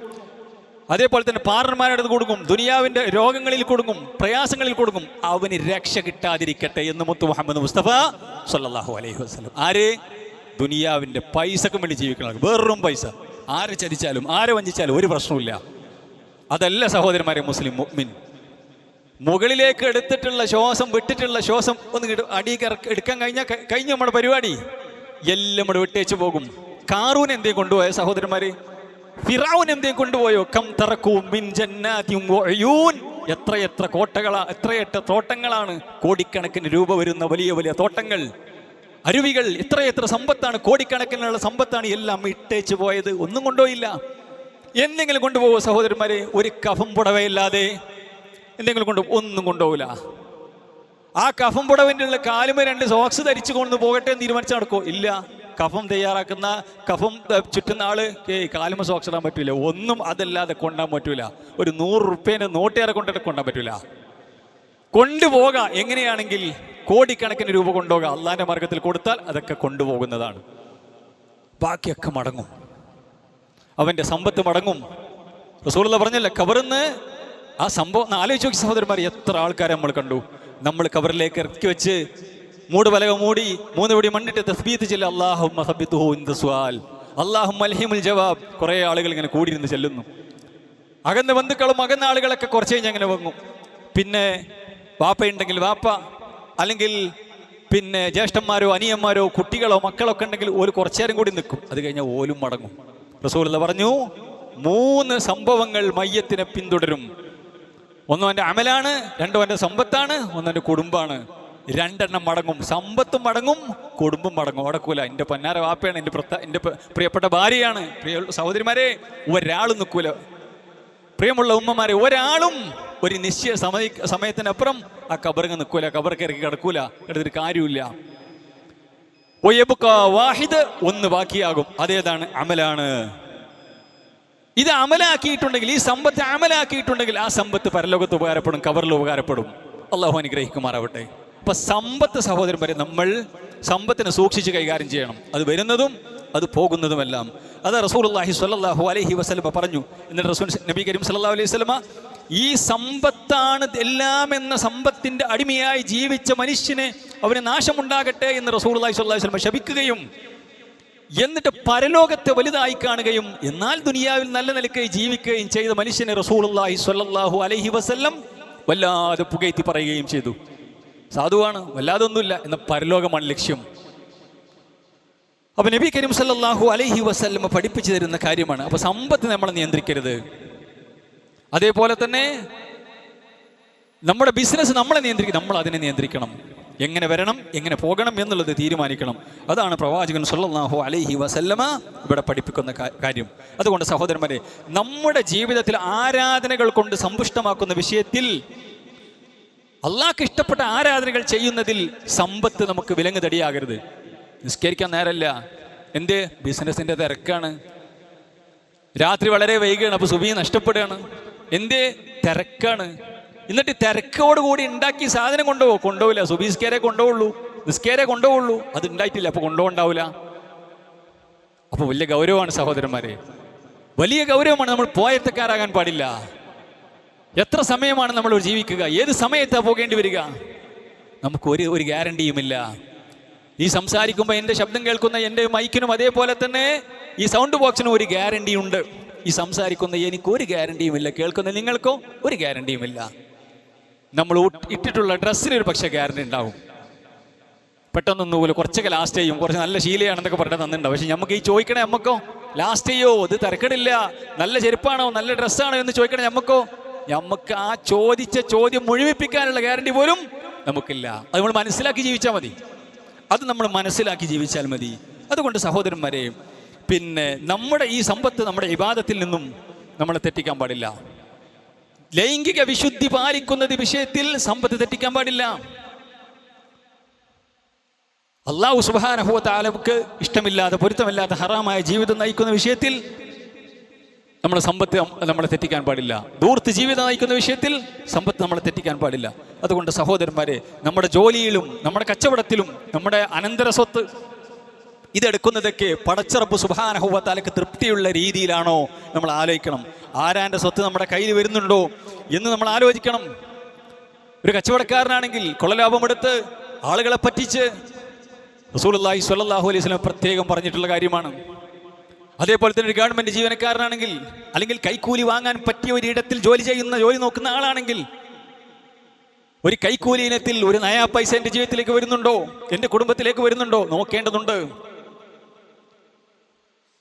അതേപോലെ തന്നെ പാർട്ണർമാരുടെ അടുത്ത് കൊടുക്കും, ദുനിയാവിന്റെ രോഗങ്ങളിൽ കൊടുക്കും, പ്രയാസങ്ങളിൽ കൊടുക്കും. അവന് രക്ഷ കിട്ടാതിരിക്കട്ടെ എന്ന് മുത്തു മുഹമ്മദ് മുസ്തഫ സല്ലല്ലാഹു അലൈഹി വസല്ലം. ആര്? ദുനിയാവിന്റെ പൈസക്കും വേണ്ടി ജീവിക്കണം, വെറും പൈസ. ആരെ ചതിച്ചാലും ആരെ വഞ്ചിച്ചാലും ഒരു പ്രശ്നമില്ല. അതല്ല സഹോദരന്മാരെ മുസ്ലിം മുഅ്മിൻ. മുകളിലേക്ക് എടുത്തിട്ടുള്ള ശ്വാസം, വിട്ടിട്ടുള്ള ശ്വാസം ഒന്ന് അടിക്ക് എടുക്കാൻ കഴിഞ്ഞ നമ്മുടെ പരിപാടി എല്ലാം ഇവിടെ വിട്ടേച്ച് പോകും. കാറൂൻ എന്തേ കൊണ്ടുപോയ സഹോദരന്മാര്? ഫിറഔൻ എന്തേ കൊണ്ടുപോയോ? കം തറകൂ മിൻ ജന്നാതിൻ വഉയൂൻ. എത്രയെത്ര കോട്ടകളാ, എത്രയെത്ര തോട്ടങ്ങളാണ്, കോടിക്കണക്കിന് രൂപ വരുന്ന വലിയ വലിയ തോട്ടങ്ങൾ, അരുവികൾ, എത്രയെത്ര സമ്പത്താണ്, കോടിക്കണക്കിനുള്ള സമ്പത്താണ് എല്ലാം ഇട്ടേച്ച് പോയത്. ഒന്നും കൊണ്ടുപോയില്ല. എന്തെങ്കിലും കൊണ്ടുപോകുമോ സഹോദരന്മാരെ? ഒരു കഫം പുടവയില്ലാതെ എന്തെങ്കിലും ഒന്നും കൊണ്ടുപോകില്ല. ആ കഫം പുടവിൻ്റെ ഉള്ള കാലുമേ 2 സോക്സ് ധരിച്ചു കൊണ്ട് പോകട്ടെ എന്ന് തീരുമാനിച്ച് നടക്കോ? ഇല്ല. കഫം തയ്യാറാക്കുന്ന, കഫം ചുറ്റുന്ന ആള് കാലുമ സോക്സ് ഇടാൻ പറ്റൂല. ഒന്നും അതല്ലാതെ കൊണ്ടാൻ പറ്റൂല. ഒരു 100 റുപ്യേൻ്റെ നോട്ടേറെ കൊണ്ടിട്ട് കൊണ്ടാൻ പറ്റൂല. കൊണ്ടുപോകാം എങ്ങനെയാണെങ്കിൽ കോടിക്കണക്കിന് രൂപ കൊണ്ടുപോകാം. അള്ളാന്റെ മാർഗത്തിൽ കൊടുത്താൽ അതൊക്കെ കൊണ്ടുപോകുന്നതാണ്. ബാക്കിയൊക്കെ മടങ്ങും, അവന്റെ സമ്പത്ത് മടങ്ങും. റസൂലുള്ളാഹി പറഞ്ഞല്ലേ, ഖബറിന്ന് ആ സംഭവം ആലോചിച്ച് നോക്കി സഹോദരന്മാർ. എത്ര ആൾക്കാരെ നമ്മൾ കണ്ടു. നമ്മൾ ഖബറിലേക്ക് ഇറക്കി വെച്ച് മൂടുപലക മൂടി 3 പടി മണ്ണിട്ട് തസ്ബീഹ് ചൊല്ലി, അല്ലാഹുമ്മ സബ്ബിത്ഹു ഇൻദ സുആൽ, അല്ലാഹുമ്മ അൽഹിമുൽ ജവാബ്. കുറേ ആളുകൾ ഇങ്ങനെ കൂടിയിരുന്ന് ചെല്ലുന്നു. അകന്ന ബന്ധുക്കളും അകന്ന ആളുകളൊക്കെ കുറച്ച് കഴിഞ്ഞ് അങ്ങനെ വാങ്ങും. പിന്നെ വാപ്പയുണ്ടെങ്കിൽ വാപ്പ, അല്ലെങ്കിൽ പിന്നെ ജ്യേഷ്ഠന്മാരോ അനിയന്മാരോ കുട്ടികളോ മക്കളൊക്കെ ഉണ്ടെങ്കിൽ ഓല് കുറച്ചേരം കൂടി നിൽക്കും. അത് കഴിഞ്ഞാൽ ഓലും മടങ്ങും. റസൂലുള്ളാഹി പറഞ്ഞു 3 സംഭവങ്ങൾ മയ്യത്തിനെ പിന്തുടരും. ഒന്നും എൻ്റെ അമലാണ്, രണ്ടും എൻ്റെ സമ്പത്താണ്, ഒന്നും എൻ്റെ കുടുംബമാണ്. 2 എണ്ണം മടങ്ങും. സമ്പത്തും മടങ്ങും, കുടുംബം മടങ്ങും. അടക്കൂല. എൻ്റെ പൊന്നാര വാപ്പയാണ്, എൻ്റെ പ്രിയപ്പെട്ട ഭാര്യയാണ്. പ്രിയ സഹോദരിമാരെ, ഒരാളും നിൽക്കൂല. പ്രിയമുള്ള ഉമ്മമാരെ, ഒരാളും ഒരു നിശ്ചയ സമയത്തിനപ്പുറം ആ കബറിങ്ങ് നിൽക്കൂല. കബർ കയറി കിടക്കൂല. എടുത്തൊരു കാര്യമില്ല. വാഹിദ്, ഒന്ന് ബാക്കിയാകും. അതേതാണ്? അമലാണ്. ഇത് അമലാക്കിയിട്ടുണ്ടെങ്കിൽ, ഈ സമ്പത്ത് അമലാക്കിയിട്ടുണ്ടെങ്കിൽ ആ സമ്പത്ത് പരലോകത്ത് ഉപകാരപ്പെടും, കബറിൽ ഉപകാരപ്പെടും. അള്ളാഹു അനുഗ്രഹിക്കുമാറാവട്ടെ. അപ്പൊ സമ്പത്ത് സഹോദരന്മാരെ, നമ്മൾ സമ്പത്തിനെ സൂക്ഷിച്ച് കൈകാര്യം ചെയ്യണം. അത് വരുന്നതും അത് പോകുന്നതുമെല്ലാം. അത് റസൂലുള്ളാഹി സ്വല്ലല്ലാഹു അലൈഹി വസല്ലമ പറഞ്ഞു. എന്നിട്ട് റസൂൽ നബി കരീം സല്ലല്ലാഹു അലൈഹി വസല്ലമ ഈ സമ്പത്താണ് എല്ലാം എന്ന സമ്പത്തിന്റെ അടിമയായി ജീവിച്ച മനുഷ്യനെ അവന് നാശമുണ്ടാകട്ടെ എന്ന് റസൂലുള്ളാഹി സ്വല്ലല്ലാഹു അലൈഹി വസല്ലമ ശപിക്കുകയും, എന്നിട്ട് പരലോകത്തെ വലുതായി കാണുകയും എന്നാൽ ദുനിയാവിൽ നല്ല നിലയ്ക്ക് ജീവിക്കുകയും ചെയ്ത മനുഷ്യനെ റസൂലുള്ളാഹി സ്വല്ലല്ലാഹു അലൈഹി വസല്ലം വല്ലാതെ പുകഴ്ത്തി പറയുകയും ചെയ്തു. സാധുവാണ്, വല്ലാതൊന്നുമില്ല, എന്ന പരലോകമാണ് ലക്ഷ്യം. അപ്പൊ നബി കരീം സല്ലല്ലാഹു അലൈഹി വസല്ലം പഠിപ്പിച്ചു തരുന്ന കാര്യമാണ്. അപ്പൊ സമ്പത്ത് നമ്മൾ നിയന്ത്രിക്കരുത്. അതേപോലെ തന്നെ നമ്മുടെ ബിസിനസ് നമ്മളെ നിയന്ത്രിക്കണം, നമ്മൾ അതിനെ നിയന്ത്രിക്കണം. എങ്ങനെ വരണം, എങ്ങനെ പോകണം എന്നുള്ളത് തീരുമാനിക്കണം. അതാണ് പ്രവാചകൻ സല്ലല്ലാഹു അലൈഹി വസല്ലമ ഇവിടെ പഠിപ്പിക്കുന്ന കാര്യം. അതുകൊണ്ട് സഹോദരന്മാരെ, നമ്മുടെ ജീവിതത്തിൽ ആരാധനകൾ കൊണ്ട് സമ്പുഷ്ടമാക്കുന്ന വിഷയത്തിൽ, അള്ളാഹ്ക്ക് ഇഷ്ടപ്പെട്ട ആരാധനകൾ ചെയ്യുന്നതിൽ സമ്പത്ത് നമുക്ക് വിലങ്ങ് തടിയാകരുത്. നിസ്കരിക്കാൻ നേരല്ല, എന്ത്? ബിസിനസിന്റെ തിരക്കാണ്. രാത്രി വളരെ വൈകുകയാണ്, അപ്പൊ സുബഹി നഷ്ടപ്പെടുകയാണ്. എന്ത്? തിരക്കാണ്. എന്നിട്ട് തിരക്കോടുകൂടി ഉണ്ടാക്കി സാധനം കൊണ്ടുപോകില്ല. സുബീസ്കേരെ കൊണ്ടുപോകുള്ളൂ, നിസ്കേരെ കൊണ്ടുപോകുള്ളൂ. അത് ഉണ്ടായിട്ടില്ല, അപ്പൊ കൊണ്ടുപോകണ്ടാവില്ല. അപ്പൊ വലിയ ഗൗരവമാണ് സഹോദരന്മാരെ, വലിയ ഗൗരവമാണ്. നമ്മൾ പോയത്തക്കാരാകാൻ പാടില്ല. എത്ര സമയമാണ് നമ്മൾ ജീവിക്കുക? ഏത് സമയത്താണ് പോകേണ്ടി വരിക? നമുക്ക് ഒരു ഗ്യാരണ്ടിയുമില്ല. ഈ സംസാരിക്കുമ്പോൾ എൻ്റെ ശബ്ദം കേൾക്കുന്ന എൻ്റെ മൈക്കിനും അതേപോലെ തന്നെ ഈ സൗണ്ട് ബോക്സിനും ഒരു ഗ്യാരണ്ടി ഉണ്ട്. ഈ സംസാരിക്കുന്ന എനിക്കൊരു ഗ്യാരണ്ടിയുമില്ല, കേൾക്കുന്ന നിങ്ങൾക്കോ ഒരു ഗ്യാരണ്ടിയുമില്ല. നമ്മൾ ഇട്ടിട്ടുള്ള ഡ്രസ്സിന് ഒരു പക്ഷേ ഗ്യാരണ്ടി ഉണ്ടാവും. പെട്ടെന്നൊന്നുപോലെ കുറച്ചൊക്കെ ലാസ്റ്റ് ചെയ്യും, കുറച്ച് നല്ല ശീലയാണെന്നൊക്കെ പറഞ്ഞാൽ തന്നിട്ടുണ്ടാവും. പക്ഷെ നമുക്ക് ഈ ചോദിക്കണേ നമുക്കോ ലാസ്റ്റ് ചെയ്യോ, ഇത് തിരക്കടില്ല, നല്ല ചെരുപ്പാണോ, നല്ല ഡ്രസ്സാണോ എന്ന് ചോദിക്കണേ നമുക്കോ, നമുക്ക് ആ ചോദിച്ച ചോദ്യം മുഴുവിപ്പിക്കാനുള്ള ഗ്യാരണ്ടി പോലും നമുക്കില്ല. അത് നമ്മൾ മനസ്സിലാക്കി ജീവിച്ചാൽ മതി. അത് നമ്മൾ മനസ്സിലാക്കി ജീവിച്ചാൽ മതി. അതുകൊണ്ട് സഹോദരന്മാരെ, പിന്നെ നമ്മുടെ ഈ സമ്പത്ത് നമ്മുടെ ഇബാദത്തിൽ നിന്നും നമ്മളെ തെറ്റിക്കാൻ പാടില്ല. ലൈംഗിക വിശുദ്ധി പാലിക്കുന്നത് വിഷയത്തിൽ സമ്പത്ത് തെറ്റിക്കാൻ പാടില്ല. അല്ലാഹു സുബ്ഹാനഹു വ തആലക്ക് ഇഷ്ടമില്ലാത്ത, പൊരുത്തമില്ലാത്ത ഹറാമായ ജീവിതം നയിക്കുന്ന വിഷയത്തിൽ നമ്മുടെ സമ്പത്ത് നമ്മളെ തെറ്റിക്കാൻ പാടില്ല. ദൂർത്ത് ജീവിതം നയിക്കുന്ന വിഷയത്തിൽ സമ്പത്ത് നമ്മളെ തെറ്റിക്കാൻ പാടില്ല. അതുകൊണ്ട് സഹോദരന്മാരെ, നമ്മുടെ ജോലിയിലും നമ്മുടെ കച്ചവടത്തിലും നമ്മുടെ അനന്തര സ്വത്ത് ഇതെടുക്കുന്നതൊക്കെ പടച്ചറപ്പ് സുബ്ഹാനഹു വ തആലക്ക് തൃപ്തിയുള്ള രീതിയിലാണോ നമ്മൾ ആലോചിക്കണം. ആരാൻ്റെ സ്വത്ത് നമ്മുടെ കയ്യിൽ വരുന്നുണ്ടോ എന്ന് നമ്മൾ ആലോചിക്കണം. ഒരു കച്ചവടക്കാരനാണെങ്കിൽ കൊള്ളലാഭമെടുത്ത് ആളുകളെ പറ്റിച്ച് റസൂലുള്ളാഹി സ്വല്ലല്ലാഹു അലൈഹി വസല്ലം പ്രത്യേകം പറഞ്ഞിട്ടുള്ള കാര്യമാണ്. അതേപോലെ തന്നെ ഒരു ഗവൺമെന്റ് ജീവനക്കാരനാണെങ്കിൽ, അല്ലെങ്കിൽ കൈക്കൂലി വാങ്ങാൻ പറ്റിയ ഒരിടത്തിൽ ജോലി നോക്കുന്ന ആളാണെങ്കിൽ, ഒരു കൈക്കൂലി ഇനത്തിൽ ഒരു നയാ പൈസ എൻ്റെ ജീവിതത്തിലേക്ക് വരുന്നുണ്ടോ, എൻ്റെ കുടുംബത്തിലേക്ക് വരുന്നുണ്ടോ നോക്കേണ്ടതുണ്ട്.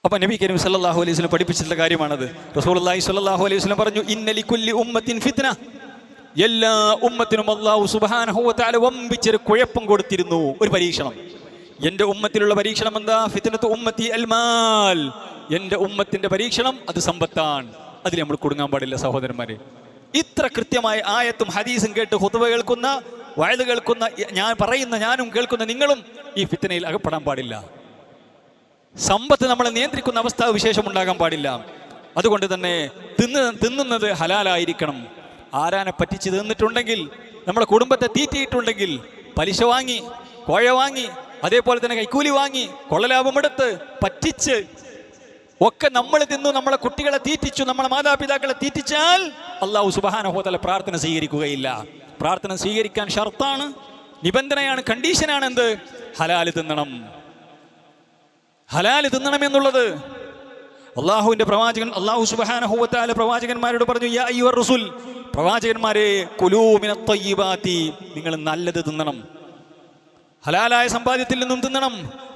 അപ്പൊ നബി കരീം സല്ലല്ലാഹു അലൈഹി വസല്ലം പഠിപ്പിച്ചിട്ടുള്ള കാര്യമാണത്. റസൂലുള്ളാഹി സ്വല്ലല്ലാഹു അലൈഹി വസല്ലം പറഞ്ഞു, ഇന്ന ലികുല്ലി ഉമ്മത്തിൻ ഫിത്ന, എല്ലാ ഉമ്മത്തിനും അല്ലാഹു സുബ്ഹാനഹു വ തആല വമ്പിച്ചൊരു കുഴപ്പം കൊടുത്തിരുന്നു, ഒരു പരീക്ഷണം. എൻ്റെ ഉമ്മത്തിലുള്ള പരീക്ഷണം എന്താ? ഫിത്നത്തു ഉമ്മത്തി അൽമാൽ, എൻ്റെ ഉമ്മത്തിന്റെ പരീക്ഷണം അത് സമ്പത്താണ്. അതിൽ നമ്മൾ കുടുങ്ങാൻ പാടില്ല സഹോദരന്മാരെ. ഇത്ര കൃത്യമായ ആയത്തും ഹദീസും കേട്ട് ഖുതുബ കേൾക്കുന്ന, വഅദ് കേൾക്കുന്ന ഞാനും കേൾക്കുന്ന നിങ്ങളും ഈ ഫിത്നയിൽ അകപ്പെടാൻ പാടില്ല. സമ്പത്ത് നമ്മളെ നിയന്ത്രിക്കുന്ന അവസ്ഥ വിശേഷം ഉണ്ടാകാൻ പാടില്ല. അതുകൊണ്ട് തന്നെ തിന്നുന്നത് ഹലാലായിരിക്കണം. ആരാനെ പറ്റിച്ച് തിന്നിട്ടുണ്ടെങ്കിൽ, നമ്മുടെ കുടുംബത്തെ തീറ്റിയിട്ടുണ്ടെങ്കിൽ, പലിശ വാങ്ങി, കോഴ വാങ്ങി, അതേപോലെ തന്നെ കൈക്കൂലി വാങ്ങി, കൊള്ളലാഭമെടുത്ത് പറ്റിച്ച് ഒക്കെ നമ്മൾ തിന്നു, നമ്മളെ കുട്ടികളെ തീറ്റിച്ചു, നമ്മളെ മാതാപിതാക്കളെ തീറ്റിച്ചാൽ അല്ലാഹു സുബ്ഹാനഹു വ തആല പ്രാർത്ഥന സ്വീകരിക്കുകയില്ല. പ്രാർത്ഥന സ്വീകരിക്കാൻ ഷർത്താണ്, നിബന്ധനയാണ്, കണ്ടീഷനാണ് എന്ത്? ഹലാല് തിന്നണം. ഹലാല് തിന്നണം എന്നുള്ളത്. അള്ളാഹുവിന്റെ പ്രവാചകൻ അള്ളാഹു സുബ്ഹാനഹു വ തആല പ്രവാചകന്മാരോട് പറഞ്ഞു, യാ അയ്യുഹർ റസൂൽ, പ്രവാചകന്മാരെ, കുലൂ മിനത് ത്വയ്യിബാതി, നിങ്ങൾ നല്ലത് തിന്നണം, ഹലാലായ സമ്പാദ്യത്തിൽ നിന്നും തിന്നണം.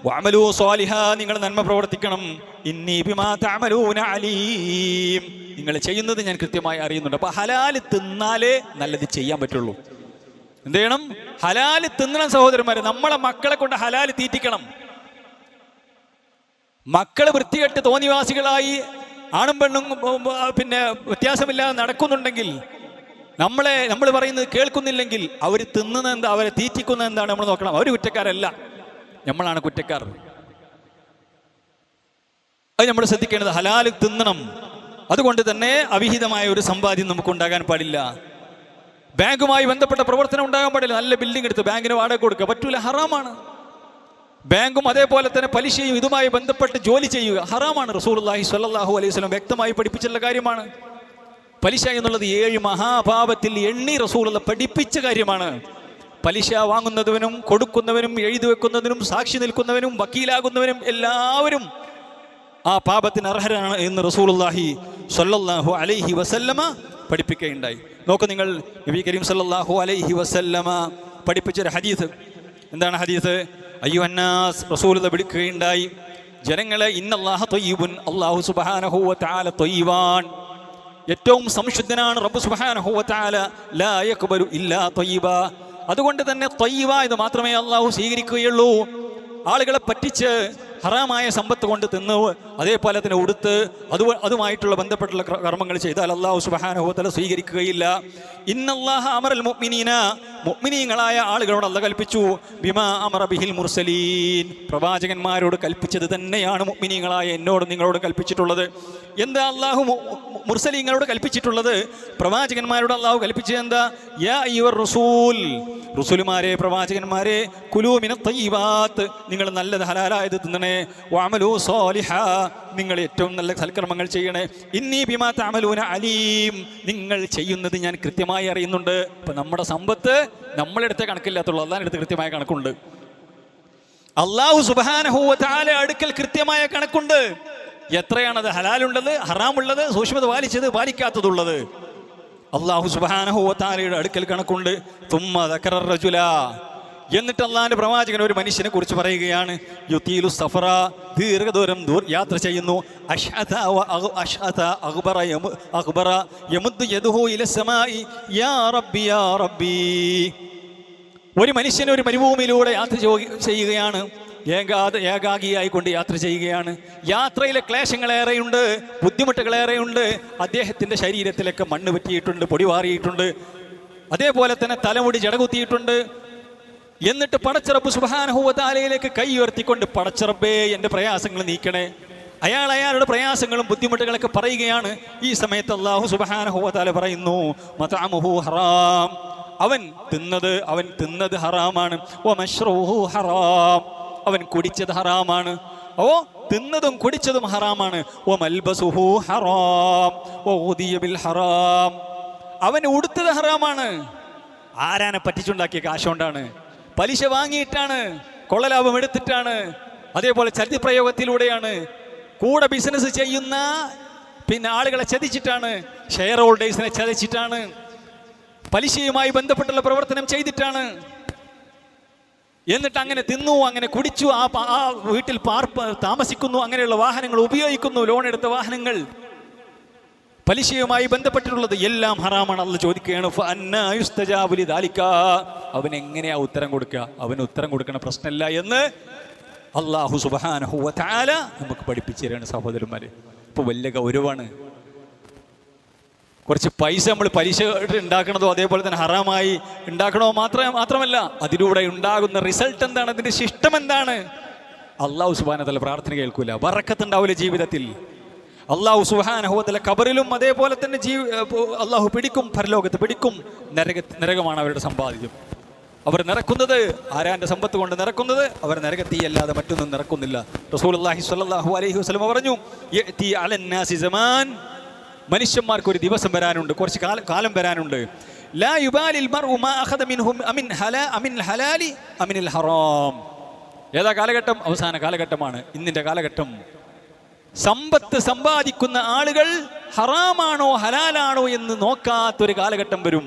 വഅമലൂ സ്വാലിഹാ, നിങ്ങൾ നന്മ പ്രവർത്തിക്കണം. ഇന്നി ബിമാ തഅമലൂന അലീം, നിങ്ങൾ ചെയ്യുന്നത് ഞാൻ കൃത്യമായി അറിയുന്നുണ്ട്. അപ്പൊ ഹലാല് തിന്നാലേ നല്ലത് ചെയ്യാൻ പറ്റുള്ളൂ. എന്ത് ചെയ്യണം? ഹലാല് തിന്നണം സഹോദരന്മാരെ. നമ്മളെ മക്കളെ കൊണ്ട് ഹലാല് തീറ്റിക്കണം. മക്കള് വൃത്തികെട്ട് തോന്നിവാസികളായി ആണും പെണ്ണും പിന്നെ വ്യത്യാസമില്ലാതെ നടക്കുന്നുണ്ടെങ്കിൽ, നമ്മൾ പറയുന്നത് കേൾക്കുന്നില്ലെങ്കിൽ, അവർ തിന്നുന്ന എന്താ, അവരെ തീറ്റിക്കുന്ന എന്താണ് നമ്മൾ നോക്കണം. അവർ കുറ്റക്കാരല്ല, നമ്മളാണ് കുറ്റക്കാർ. അത് നമ്മൾ ശ്രദ്ധിക്കേണ്ടത്. ഹലാല് തിന്നണം. അതുകൊണ്ട് തന്നെ അവിഹിതമായ ഒരു സമ്പാദ്യം നമുക്ക് ഉണ്ടാകാൻ പാടില്ല. ബാങ്കുമായി ബന്ധപ്പെട്ട പ്രവർത്തനം ഉണ്ടാകാൻ പാടില്ല. നല്ല ബിൽഡിംഗ് എടുത്ത് ബാങ്കിന് വാടക കൊടുക്കുക പറ്റൂല, ഹറാമാണ്. ബാങ്കും അതേപോലെ തന്നെ പലിശയും ഇതുമായി ബന്ധപ്പെട്ട് ജോലി ചെയ്യുക ഹറാമാണ്. റസൂലുള്ളാഹി സ്വല്ലല്ലാഹു അലൈഹി വസല്ലം വ്യക്തമായി പഠിപ്പിച്ചിട്ടുള്ള കാര്യമാണ്. പലിശ എന്നുള്ളത് 7 മഹാപാപത്തിൽ എണ്ണി റസൂലുള്ള പഠിപ്പിച്ച കാര്യമാണ്. പലിശ വാങ്ങുന്നവനും കൊടുക്കുന്നവനും എഴുതി വെക്കുന്നതിനും സാക്ഷി നിൽക്കുന്നവനും വക്കീലാകുന്നവനും എല്ലാവരും ആ പാപത്തിന് അർഹരാണ് എന്ന് റസൂലുള്ളാഹി സ്വല്ലല്ലാഹു അലൈഹി വസല്ലമ പഠിപ്പിക്കുകയുണ്ടായി. നോക്കൂ നിങ്ങൾ, നബി കരീം സ്വല്ലല്ലാഹു അലൈഹി വസല്ലമ പഠിപ്പിച്ചൊരു ഹദീസ്. എന്താണ് ഹദീസ്? അയ്യുഹന്നാസ്, റസൂലുള്ള വിളിക്കുകയുണ്ടായി, ജനങ്ങളെ, ഇന്നല്ലാഹ ത്വയ്യിബുൻ, അല്ലാഹു സുബ്ഹാനഹു വ തആല ത്വയ്യിബാൻ, ഏറ്റവും സംശുദ്ധനാണ് റബ്ബ് സുബ്ഹാനഹു വ തആല, ലാ യഖ്ബലു ഇല്ലാ ത്വയ്യിബ. അതുകൊണ്ട് തന്നെ ത്വയ്യിബ ഇത് മാത്രമേ അല്ലാഹു സ്വീകരിക്കുകയുള്ളൂ. ആളുകളെ പറ്റിച്ച് ഹറാമായ സമ്പത്ത് കൊണ്ട് തിന്ന് അതേപോലെ തന്നെ ഉടുത്ത് അതുമായിട്ടുള്ള ബന്ധപ്പെട്ടുള്ള കർമ്മങ്ങൾ ചെയ്താൽ അല്ലാഹു സുബ്ഹാനഹു വ തആല സ്വീകരിക്കുകയില്ല. ഇന്നല്ലാഹ അമറൽ മുഅ്മിനീന, മുഅ്മിനീങ്ങളായ ആളുകളോട് അല്ലാഹു കൽപ്പിച്ചു, ബിമാ അമറ ബിഹിൽ മുർസലീൻ, പ്രവാചകന്മാരോട് കൽപ്പിച്ചത് തന്നെയാണ് മുഅ്മിനീങ്ങളായ എന്നോട് നിങ്ങളോട് കൽപ്പിച്ചിട്ടുള്ളത്. എന്താ അല്ലാഹു മുർസലീങ്ങളോട് കൽപ്പിച്ചിട്ടുള്ളത്? പ്രവാചകന്മാരോട് അല്ലാഹു കൽപ്പിച്ചത് എന്താ? യാ അയ്യുഹർ റസൂൽ, റസൂലുമാരെ, പ്രവാചകന്മാരെ, കുലൂ മിനത് ത്വയ്യിബാത്ത്, നിങ്ങൾ നല്ലത് ഹലാലായത് തിന്നണേ. വഅമലൂ സ്വാലിഹാ, നിങ്ങൾ ഏറ്റവും നല്ല സൽക്കർമ്മങ്ങൾ ചെയ്യണേ. ഇന്നി ബിമാ തഅമലൂന അലീം, നിങ്ങൾ ചെയ്യുന്നത് ഞാൻ കൃത്യമായി അറിയുന്നുണ്ട്. ഇപ്പം നമ്മുടെ സമ്പത്ത് നമ്മളെടുത്തേ കണക്കില്ലാത്തുള്ളൂ, അള്ളാഹിന്റെ അടുത്ത് കൃത്യമായ കണക്കുണ്ട്. അല്ലാഹു സുബ്ഹാനഹു വ തആല അടുക്കൽ കൃത്യമായ കണക്കുണ്ട്. എത്രയാണത് ഹലാലുള്ളത്, ഹറാമുള്ളത്, സൂക്ഷ്മത പാലിച്ചത്, പാലിക്കാത്തതുള്ളത്. അല്ലാഹു സുബ്ഹാനഹു വ തആലയുടെ അടുക്കൽ കണക്കുണ്ട്. തുമ്മ ദക്കറ റജുല, എന്നിട്ട് അള്ളാഹിന്റെ പ്രവാചകൻ ഒരു മനുഷ്യനെ കുറിച്ച് പറയുകയാണ്. യുതീലു സഫറ, ദീർഘദൂരം യാത്ര ചെയ്യുന്നു. അശ്അത അഗ്ബറ യമുദ്ദു യദഹു ഇല സമാഇ യാ റബ്ബി യാ റബ്ബി. ഒരു മനുഷ്യൻ ഒരു മരുഭൂമിയിലൂടെ യാത്ര ചെയ്യുകയാണ്. ഏകാഗിയായിക്കൊണ്ട് യാത്ര ചെയ്യുകയാണ്. യാത്രയിലെ ക്ലേശങ്ങളേറെയുണ്ട്, ബുദ്ധിമുട്ടുകളേറെയുണ്ട്. അദ്ദേഹത്തിൻ്റെ ശരീരത്തിലൊക്കെ മണ്ണ് പറ്റിയിട്ടുണ്ട്, പൊടി വാറിയിട്ടുണ്ട്, അതേപോലെ തന്നെ തലമുടി ജടകുത്തിയിട്ടുണ്ട്. എന്നിട്ട് പടച്ചറബ് സുബ്ഹാനഹു വ തആലയിലേക്ക് കൈ ഉയർത്തിക്കൊണ്ട്, പടച്ചറബേ, എൻ്റെ പ്രയാസങ്ങൾ നീക്കണേ. അയാളുടെ പ്രയാസങ്ങളും ബുദ്ധിമുട്ടുകളൊക്കെ പറയുകയാണ്. ഈ സമയത്ത് അല്ലാഹു സുബ്ഹാനഹു വ തആല പറയുന്നു, മത്അമുഹു ഹറാം, അവൻ തിന്നത് ഹറാമാണ്. വമശ്റൂഹു ഹറാം, അവൻ കുടിച്ചത് ഹറാമാണ്. തിന്നതും കുടിച്ചതും ഹറാമാണ്. വമൽബസുഹു ഹറാം വഗുദിയ ബിൽ ഹറാം, അവൻ ഉടുത്തത് ഹറാമാണ്. ആരാനെ പറ്റിച്ചുണ്ടാക്കിയ കാശുകൊണ്ടാണ്, പലിശ വാങ്ങിയിട്ടാണ്, കൊള്ളലാഭം എടുത്തിട്ടാണ്, അതേപോലെ ചതിപ്രയോഗത്തിലൂടെയാണ്, കൂടെ ബിസിനസ് ചെയ്യുന്ന ആളുകളെ ചതിച്ചിട്ടാണ്, ഷെയർ ഹോൾഡേഴ്സിനെ ചതിച്ചിട്ടാണ്, പലിശയുമായി ബന്ധപ്പെട്ടുള്ള പ്രവർത്തനം ചെയ്തിട്ടാണ്. എന്നിട്ട് അങ്ങനെ തിന്നു, അങ്ങനെ കുടിച്ചു, ആ വീട്ടിൽ താമസിക്കുന്നു, അങ്ങനെയുള്ള വാഹനങ്ങൾ ഉപയോഗിക്കുന്നു, ലോൺ എടുത്ത വാഹനങ്ങൾ, പലിശയുമായി ബന്ധപ്പെട്ടിട്ടുള്ളത് എല്ലാം ഹറാമാണ്. അല്ലാഹു ചോദിക്കുകയാണ്, ഫഅന്നാ യുസ്തജാബു ലിദാലിക, അവൻ എങ്ങനെയാ ഉത്തരം കൊടുക്കുക? അവന് ഉത്തരം കൊടുക്കണ പ്രശ്നമില്ല എന്ന് അല്ലാഹു സുബ്ഹാനഹു വ തആല നമുക്ക് പഠിപ്പിച്ചു തരാണ് സഹോദരന്മാരെ. ഇപ്പോൾ വലിയ ഗൗരവമാണ്. കുറച്ച് പൈസ നമ്മൾ പലിശ ഉണ്ടാക്കണതോ അതേപോലെ തന്നെ ഹറാമായി ഉണ്ടാക്കണോ മാത്രമല്ല, അതിലൂടെ ഉണ്ടാകുന്ന റിസൾട്ട് എന്താണ്, അതിൻ്റെ ശിഷ്ടം എന്താണ്? അല്ലാഹു സുബ്ഹാനഹു വ തആല പ്രാർത്ഥന കേൾക്കൂല, ബറക്കത്ത് ഉണ്ടാവില്ല ജീവിതത്തിൽ. അല്ലാഹു സുബ്ഹാനഹു വ തആല ഖബറിലും അതേപോലെ തന്നെ അല്ലാഹു പിടിക്കും, പരലോകത്ത് പിടിക്കും. നരകമാണ് അവരുടെ സമ്പാദ്യം. അവർ നിറക്കുന്നത് ആരാന്റെ സമ്പത്ത് കൊണ്ട് നിറക്കുന്നത്? അവർ നരകത്തീയല്ലാതെ മറ്റൊന്നും നിറക്കുന്നില്ല. റസൂലുള്ളാഹി സ്വല്ലല്ലാഹു അലൈഹി വസല്ലം പറഞ്ഞു, യഅതി അലന്നാസി സമാൻ, മനുഷ്യന്മാർക്ക് ഒരു ദിവസം വരാനുണ്ട്, കുറച്ച് കാലം വരാനുണ്ട്. ലാ യുബാലിൽ മർഉ മാ അഖദ മിൻഹും അമിൻ ഹലാലി അമിനിൽ ഹറാം. ഏതാ കാലഘട്ടം? അവസാന കാലഘട്ടമാണ് ഇന്നിൻ്റെ കാലഘട്ടം. സമ്പത്ത് സമ്പാദിക്കുന്ന ആളുകൾ ഹറാമാണോ ഹലാലാണോ എന്ന് നോക്കാത്തൊരു കാലഘട്ടം വരും.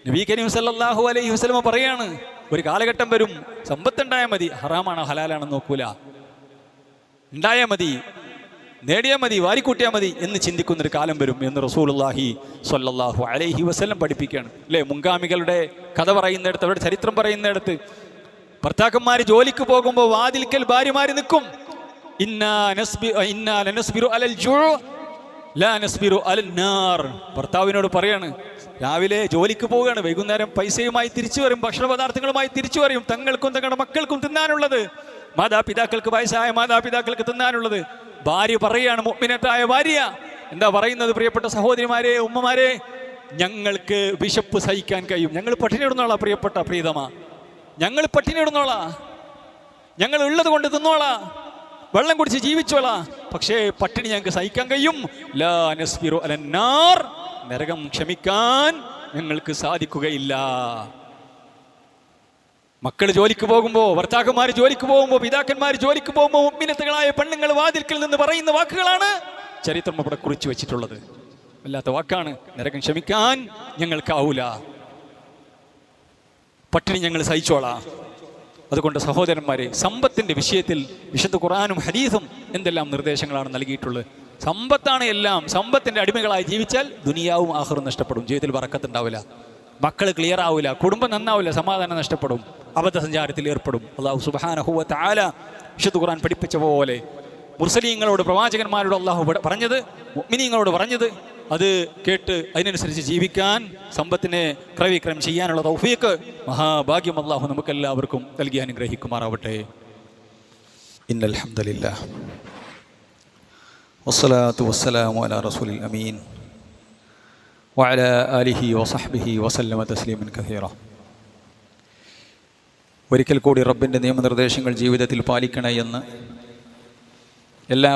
നബി കരീം സല്ലല്ലാഹു അലൈഹി വസല്ലം പറയാണ്, ഒരു കാലഘട്ടം വരും, സമ്പത്ത് ഉണ്ടായാൽ മതി, ഹറാമാണോ ഹലാലാണോ നോക്കൂല, ഉണ്ടായാൽ മതി, നേടിയാൽ മതി, വാരിക്കൂട്ടിയാൽ മതി എന്ന് ചിന്തിക്കുന്നൊരു കാലം വരും എന്ന് റസൂലുള്ളാഹി സ്വല്ലല്ലാഹു അലൈഹി വസല്ലം പഠിപ്പിക്കുകയാണ്. അല്ലേ, മുൻഗാമികളുടെ കഥ പറയുന്നിടത്ത്, അവരുടെ ചരിത്രം പറയുന്നിടത്ത്, ഭർത്താക്കന്മാർ ജോലിക്ക് പോകുമ്പോൾ വാതിൽക്കൽ ഭാര്യമാര് നിൽക്കും. ഭർത്താവിനോട് പറയാണ്, രാവിലെ ജോലിക്ക് പോവുകയാണ്, വൈകുന്നേരം പൈസയുമായി തിരിച്ചു വരും, ഭക്ഷണ പദാർത്ഥങ്ങളുമായി തിരിച്ചു വരും, തങ്ങൾക്കും തങ്ങളുടെ മക്കൾക്കും തിന്നാനുള്ളത്, മാതാപിതാക്കൾക്ക്, വയസ്സായ മാതാപിതാക്കൾക്ക് തിന്നാനുള്ളത്. ഭാര്യ പറയാണ്, മുഅ്മിനത്തായ ഭാര്യ എന്താ പറയുന്നത്? പ്രിയപ്പെട്ട സഹോദരിമാരെ, ഉമ്മമാരെ, ഞങ്ങൾക്ക് വിശപ്പ് സഹിക്കാൻ കഴിയും, ഞങ്ങൾ പട്ടിണി ഇടുന്നോളാം, പ്രിയപ്പെട്ട പ്രീതമാ, ഞങ്ങൾ പട്ടിണി ഇടുന്നോളാ, ഞങ്ങൾ ഉള്ളത് കൊണ്ട് തിന്നോളാ, വെള്ളം കുടിച്ച് ജീവിച്ചോളാ, പക്ഷേ പട്ടിണി ഞങ്ങൾക്ക് സഹിക്കാൻ കഴിയും. ലാ നസ്ബിറു അലന്നാർ, നരകം ക്ഷമിക്കാൻ ഞങ്ങൾക്ക് സാധിക്കുകയില്ല. മക്കൾ ജോലിക്ക് പോകുമ്പോൾ, ഭർത്താക്കന്മാർ ജോലിക്ക് പോകുമ്പോൾ, പിതാക്കന്മാർ ജോലിക്ക് പോകുമ്പോൾ മുഅ്മിനത്തുകളായ പെണ്ണുങ്ങൾ വാതിൽക്കൽ നിന്ന് പറയുന്ന വാക്കുകളാണ് ചരിത്രം ഇവിടെ കുറിച്ചു വെച്ചിട്ടുള്ളത്. വല്ലാത്ത വാക്കാണ്. നരകം ക്ഷമിക്കാൻ ഞങ്ങൾക്കാവൂല, പട്ടിണി ഞങ്ങൾ സഹിച്ചോളാം. അതുകൊണ്ട് സഹോദരന്മാരെ, സമ്പത്തിന്റെ വിഷയത്തിൽ വിശുദ്ധ ഖുർആനും ഹദീസും എന്തെല്ലാം നിർദ്ദേശങ്ങളാണ് നൽകിയിട്ടുള്ളത്. സമ്പത്താണ് എല്ലാം. സമ്പത്തിന്റെ അടിമകളായി ജീവിച്ചാൽ ദുനിയാവും ആഖിറവും നഷ്ടപ്പെടും, ജീവിതത്തിൽ ബറക്കത്ത് ഉണ്ടാവില്ല, മക്കൾ ക്ലിയർ ആവില്ല, കുടുംബം നന്നാവില്ല, സമാധാനം നഷ്ടപ്പെടും, അബദ്ധ സഞ്ചാരത്തിൽ ഏർപ്പെടും. അല്ലാഹു സുബ്ഹാനഹു വ തആല വിശുദ്ധ ഖുർആൻ പഠിപ്പിച്ച പോലെ മുർസലീങ്ങളോട്, പ്രവാചകന്മാരോട് അല്ലാഹു പറഞ്ഞത്, മുഅ്മിനീങ്ങളോട് പറഞ്ഞത്, അത് കേട്ട് അതിനനുസരിച്ച് ജീവിക്കാൻ, സമ്പത്തിനെ ക്രയവിക്രയം ചെയ്യാനുള്ള തൗഫീഖ്, മഹാഭാഗ്യം അല്ലാഹു നമുക്കെല്ലാവർക്കും നൽകി അനുഗ്രഹിക്കുമാറാവട്ടെ. ഇന്നൽ ഹംദലില്ലാഹ് വസ്സലാത്തു വസ്സലാമു അലാ റസൂലിൽ അമീൻ വഅലാ ആലിഹി വസഹ്ബിഹി വസല്ലമ തസ്ലീമൻ കസീറ. ഒരിക്കൽ കൂടി റബ്ബിൻ്റെ നിയമനിർദ്ദേശങ്ങൾ ജീവിതത്തിൽ പാലിക്കണേ എന്ന്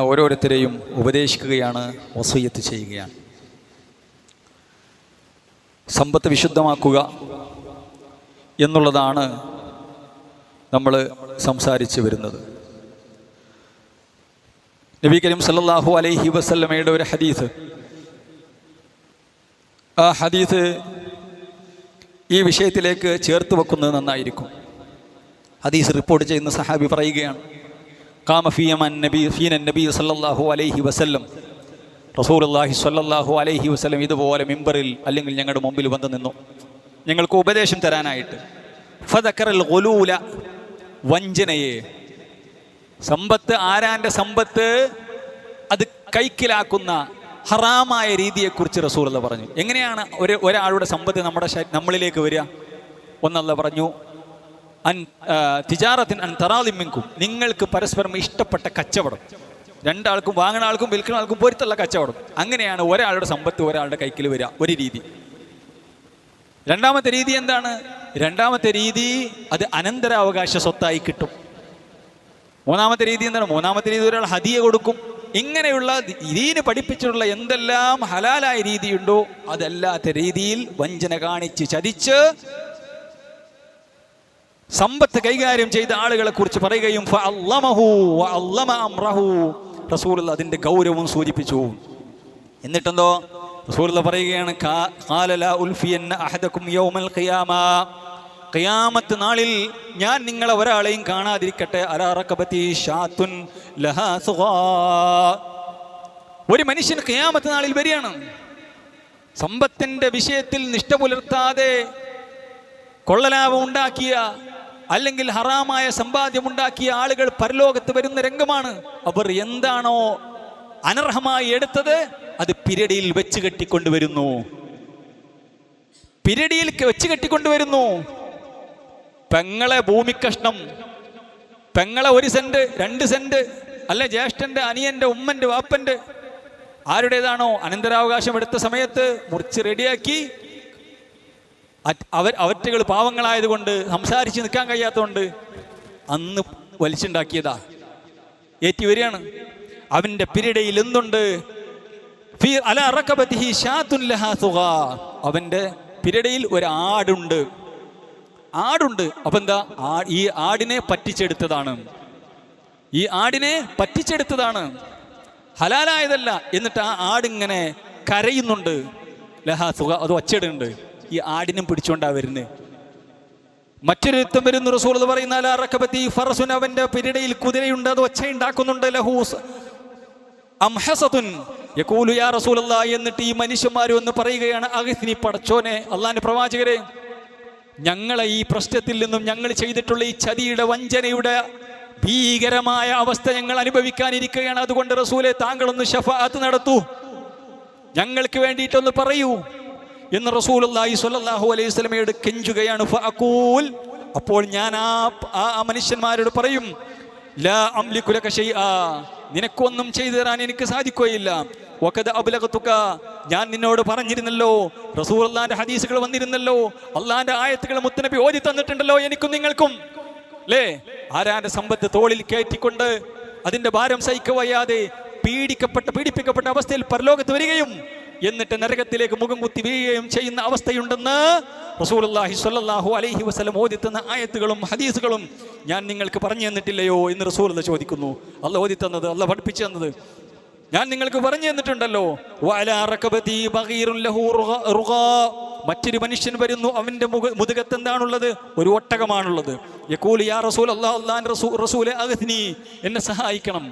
ഓരോരുത്തരെയും ഉപദേശിക്കുകയാണ്, വസിയ്യത്ത് ചെയ്യുകയാണ്. സമ്പത്ത് വിശുദ്ധമാക്കുക എന്നുള്ളതാണ് നമ്മൾ സംസാരിച്ചു വരുന്നത്. നബി കരീം സല്ലല്ലാഹു അലൈഹി വസല്ലമയുടെ ഒരു ഹദീസ്, ആ ഹദീസ് ഈ വിഷയത്തിലേക്ക് ചേർത്ത് വെക്കുന്നത് നന്നായിരിക്കും. ഹദീസ് റിപ്പോർട്ട് ചെയ്യുന്ന സഹാബി പറയുകയാണ്, ഖാമ ഫീന നബി സല്ലല്ലാഹു അലൈഹി വസല്ലം, റസൂലുള്ളാഹി സ്വല്ലല്ലാഹു അലൈഹി വസല്ലം ഇതുപോലെ മിമ്പറിൽ അല്ലെങ്കിൽ ഞങ്ങളുടെ മുമ്പിൽ വന്നു നിന്നു, ഞങ്ങൾക്ക് ഉപദേശം തരാനായിട്ട്. ഫദക്കറൽ ഗുലൂല, വഞ്ചനയെ, സമ്പത്ത്, ആരാൻ്റെ സമ്പത്ത് അത് കൈക്കലാക്കുന്ന ഹറാമായ രീതിയെക്കുറിച്ച് റസൂലുള്ള പറഞ്ഞു. എങ്ങനെയാണ് ഒരാളുടെ സമ്പത്ത് നമ്മളിലേക്ക് വരിക? ഒന്നല്ല പറഞ്ഞു, തിജാറത്തിൻ അൻ തറാദിൻ മിൻകും, നിങ്ങൾക്ക് പരസ്പരം ഇഷ്ടപ്പെട്ട കച്ചവടം, രണ്ടാൾക്കും, വാങ്ങുന്ന ആൾക്കും വിൽക്കുന്ന ആൾക്കും പൊരുത്തുള്ള കച്ചവടം. അങ്ങനെയാണ് ഒരാളുടെ സമ്പത്ത് ഒരാളുടെ കൈക്കിൽ വരിക, ഒരു രീതി. രണ്ടാമത്തെ രീതി എന്താണ്? രണ്ടാമത്തെ രീതി അത് അനന്തരാവകാശ സ്വത്തായി കിട്ടും. മൂന്നാമത്തെ രീതി എന്താണ്? മൂന്നാമത്തെ രീതി ഒരാൾ ഹദിയ കൊടുക്കും. ഇങ്ങനെയുള്ള ദീന് പഠിപ്പിച്ചിട്ടുള്ള എന്തെല്ലാം ഹലാലായ രീതിയുണ്ടോ അതല്ലാത്ത രീതിയിൽ വഞ്ചന കാണിച്ച് ചതിച്ച് സമ്പത്ത് കൈകാര്യം ചെയ്ത ആളുകളെ കുറിച്ച് പറയുകയും റസൂലുള്ള അതിന്റെ ഗൗരവം സൂചിപ്പിച്ചു. എന്നിട്ടെന്തോ റസൂലുള്ള പറയുകയാണ്, ഖിയാമത്ത് നാളിൽ ഞാൻ നിങ്ങളെ ഒരാളെയും കാണാതിരിക്കട്ടെ. ഒരു മനുഷ്യൻ ഖിയാമത്ത് നാളിൽ വരികയാണ്, സമ്പത്തിന്റെ വിഷയത്തിൽ നിഷ്ഠ പുലർത്താതെ കൊള്ളലാഭം ഉണ്ടാക്കിയ അല്ലെങ്കിൽ ഹറാമായ സമ്പാദ്യമുണ്ടാക്കിയ ആളുകൾ പരലോകത്ത് വരുന്ന രംഗമാണ്. അവർ എന്താണോ അനർഹമായി എടുത്തത് അത് പിരടിയിൽ വെച്ച് കെട്ടിക്കൊണ്ടുവരുന്നു, പിരടിയിൽ വെച്ച് കെട്ടിക്കൊണ്ടുവരുന്നു. പെങ്ങളെ ഭൂമിക്കഷ്ണം, പെങ്ങളെ 1 സെന്റ് 2 സെന്റ് അല്ലെ ജ്യേഷ്ഠന്റെ, അനിയന്റെ, ഉമ്മന്റെ, വാപ്പന്റെ ആരുടേതാണോ അനന്തരാവകാശം എടുത്ത സമയത്ത് മുറിച്ച് റെഡിയാക്കി, അവറ്റകൾ പാവങ്ങളായതുകൊണ്ട് സംസാരിച്ച് നിൽക്കാൻ കഴിയാത്തതുകൊണ്ട് അന്ന് വലിച്ചുണ്ടാക്കിയതാ, ഏറ്റി വരികയാണ്. അവന്റെ പിരടയിൽ എന്തുണ്ട്? അവന്റെ പിരടയിൽ ഒരാടുണ്ട്, ആടുണ്ട്. അപ്പൊ എന്താ? ഈ ആടിനെ പറ്റിച്ചെടുത്തതാണ്. ഈ ആടിനെ പറ്റിച്ചെടുത്തതാണ്, ഹലാലായതല്ല. എന്നിട്ട് ആ ആടിങ്ങനെ കരയുന്നുണ്ട്, ലഹാ സുഖ, അത് ഒച്ചയിടുന്നുണ്ട്. ഈ ആടിനും പിടിച്ചുകൊണ്ടാ വരുന്നത്. മറ്റൊരുത്തം വരുന്നു, റസൂൽ പറയുന്ന അലാറക്കബത്തി ഫറസുൻ, അവന്റെ പിരടയിൽ കുതിരയുണ്ട്, അത് ഒച്ചയുണ്ടാക്കുന്നുണ്ട്. ലഹൂസ് അംഹസത്തുൻ യഖൂലു യാ റസൂലല്ലാഹ്. എന്നിട്ട് ഈ മനുഷ്യന്മാർ ഒന്ന് പറയുകയാണ്, അഗ്നി, പടച്ചോനെ, അള്ളാന്റെ പ്രവാചകരെ, ഞങ്ങളെ ഈ പ്രശ്നത്തിൽ നിന്നും, ഞങ്ങൾ ചെയ്തിട്ടുള്ള ഈ ചതിയുടെ, വഞ്ചനയുടെ ഭീകരമായ അവസ്ഥ ഞങ്ങൾ അനുഭവിക്കാനിരിക്കുകയാണ്. അതുകൊണ്ട് റസൂലെ, താങ്കളൊന്ന് ശഫാഅത്ത് നടത്തൂ, ഞങ്ങൾക്ക് വേണ്ടിയിട്ടൊന്ന് പറയൂ എന്ന് റസൂലുള്ളാഹി സ്വല്ലല്ലാഹു അലൈഹി വസല്ലമയോട് കെഞ്ചുകയാണ്. ഫഅഖൂൽ, അപ്പോൾ ഞാൻ ആ മനുഷ്യന്മാരോട് പറയും, ലാ അംലികു ലക ശൈആ, നിനക്കൊന്നും ചെയ്തു തരാൻ എനിക്ക് സാധിക്കുകയില്ല. വഖദ് അബ്ലഗ്തുക, ഞാൻ നിന്നോട് പറഞ്ഞിരുന്നല്ലോ, റസൂലുള്ളാഹിന്റെ ഹദീസുകൾ വന്നിരുന്നല്ലോ, അള്ളാഹിന്റെ ആയത്തുകൾ മുത്തനബി ഓതി തന്നിട്ടുണ്ടല്ലോ, എനിക്കും നിങ്ങൾക്കും. അല്ലേ? ആരാന്റെ സമ്പത്ത് തോളിൽ കയറ്റിക്കൊണ്ട് അതിന്റെ ഭാരം സഹിക്കവയ്യാതെ പീഡിപ്പിക്കപ്പെട്ട അവസ്ഥയിൽ പരലോകത്ത് വരികയും എന്നിട്ട് നരകത്തിലേക്ക് മുഖം കുത്തി വീഴുകയും ചെയ്യുന്ന അവസ്ഥയുണ്ടെന്ന് റസൂലുള്ളാഹി സ്വല്ലല്ലാഹു അലൈഹി വസല്ലം ഓതി തന്ന ആയത്തുകളും ഹദീസുകളും ഞാൻ നിങ്ങൾക്ക് പറഞ്ഞു തന്നിട്ടില്ലയോ എന്ന് റസൂലുള്ളാഹി ചോദിക്കുന്നു. അല്ലാഹ് ഓതി തന്നത്, അല്ലാഹ് പഠിപ്പിച്ചു തന്നത് ഞാൻ നിങ്ങൾക്ക് പറഞ്ഞു തന്നിട്ടുണ്ടല്ലോ. വഅലാ റകബതി ബഗീറുൻ ലഹു റുഗാ, മറ്റൊരു മനുഷ്യൻ വരുന്നു, അവന്റെ മുതുകത്ത് എന്താണുള്ളത്? ഒരു ഒട്ടകമാണുള്ളത്. യഖൂലു യാ റസൂലല്ലാഹ്, അല്ലാഹുവിന്റെ റസൂലേ, അഗ്നി, എന്നെ സഹായിക്കണം,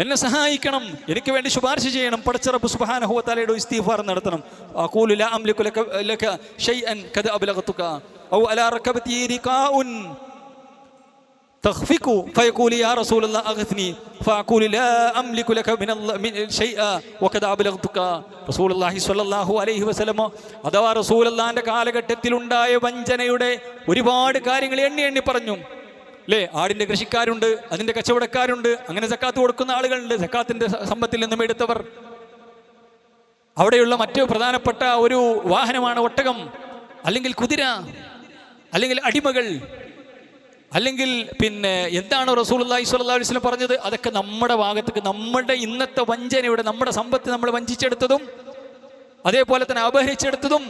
എന്നെ സഹായിക്കണം, എനിക്ക് വേണ്ടി ശുപാർശ ചെയ്യണം. പടച്ച റബ്ബ് സുബ്ഹാനഹു വ തആലയുടെ ഇസ്തിഗ്ഫാർ നടത്തണം. അഖൂലു ലാ അംലികു ലക ശൈഅൻ ഖദ് അബ്ലഗ്തുക ഔ അലാ റകബതി റിഖാഉൻ തഖ്ഫികു ഫയഖൂലു യാ റസൂലല്ലാഹ് അഗ്നി ഫഅഖൂലു ലാ അംലികു ലക മിൻ ശൈഅ വഖദ് അബ്ലഗ്തുക. റസൂലുള്ളാഹി സ്വല്ലല്ലാഹു അലൈഹി വസല്ലം അഥവാ റസൂലുള്ളാഹിന്റെ കാലഘട്ടത്തിൽ ഉണ്ടായ വഞ്ചനയുടെ ഒരുപാട് കാര്യങ്ങൾ എണ്ണി പറഞ്ഞു. അല്ലേ? ആടിന്റെ കൃഷിക്കാരുണ്ട്, അതിന്റെ കച്ചവടക്കാരുണ്ട്, അങ്ങനെ സക്കാത്ത് കൊടുക്കുന്ന ആളുകളുണ്ട്, സക്കാത്തിന്റെ സമ്പത്തിൽ നിന്നും എടുത്തവർ. അവിടെയുള്ള മറ്റു പ്രധാനപ്പെട്ട ഒരു വാഹനമാണ് ഒട്ടകം, അല്ലെങ്കിൽ കുതിര, അല്ലെങ്കിൽ അടിമകൾ, അല്ലെങ്കിൽ പിന്നെ എന്താണോ റസൂലുള്ളാഹി സ്വല്ലല്ലാഹു അലൈഹി വസല്ലം പറഞ്ഞത്, അതൊക്കെ നമ്മുടെ ഭാഗത്തേക്ക്, നമ്മുടെ ഇന്നത്തെ വഞ്ചനയുടെ, നമ്മുടെ സമ്പത്ത് നമ്മൾ വഞ്ചിച്ചെടുത്തതും അതേപോലെ തന്നെ അപഹരിച്ചെടുത്തതും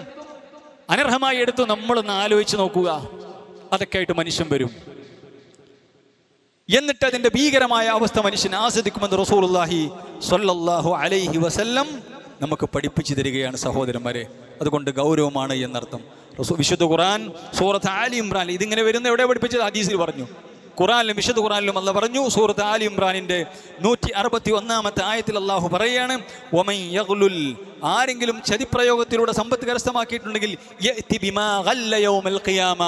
അനർഹമായി എടുത്തു നമ്മളൊന്ന് ആലോചിച്ച് നോക്കുക. അതൊക്കെ ആയിട്ട് മനുഷ്യൻ വരും. എന്നിട്ട് അതിന്റെ ഭീകരമായ അവസ്ഥ മനുഷ്യൻ ആസ്വദിക്കുമെന്ന് റസൂലുള്ളാഹി സ്വല്ലല്ലാഹു അലൈഹി വസല്ലം നമുക്ക് പഠിപ്പിച്ചു തരികയാണ് സഹോദരന്മാരെ. അതുകൊണ്ട് ഗൗരവമാണ് എന്നർത്ഥം. വിശുദ്ധ ഖുർആൻ സൂറത്ത് ആലി ഇമ്രാൻ ഇതിങ്ങനെ വരുന്ന എവിടെ പഠിപ്പിച്ചത്? ഹദീസിൽ പറഞ്ഞു. ഖുർആനിലും വിശുദ്ധ ഖുർആനിലും അല്ലാഹ് പറഞ്ഞു. സൂറത്ത് ആലി ഇമ്രാനിന്റെ 161 ആയത്തിൽ അല്ലാഹു പറയാണ്, വമൻ യഗ്ലുൽ, ആരെങ്കിലും ചതിപ്രയോഗത്തിലൂടെ സമ്പത്ത് കരസ്ഥമാക്കിയിട്ടുണ്ടെങ്കിൽ യഅതി ബിമാ ഗല്ല യൗമൽ ഖിയാമ,